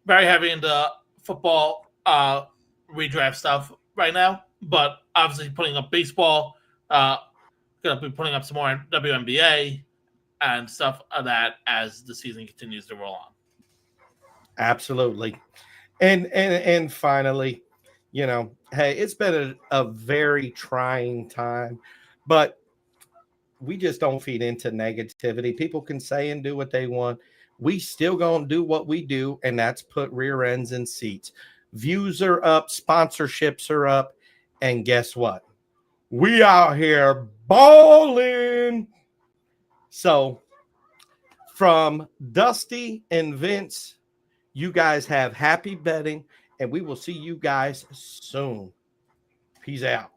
Very heavy into football redraft stuff right now, but obviously putting up baseball. Gonna be putting up some more WNBA and stuff of that as the season continues to roll on. Absolutely. And finally, hey, it's been a very trying time, but we just don't feed into negativity. People can say and do what they want. We still gonna do what we do, and that's put rear ends in seats. Views are up, sponsorships are up, and guess what? We out here balling. So from Dusty and Vince, you guys have happy betting, and we will see you guys soon. Peace out.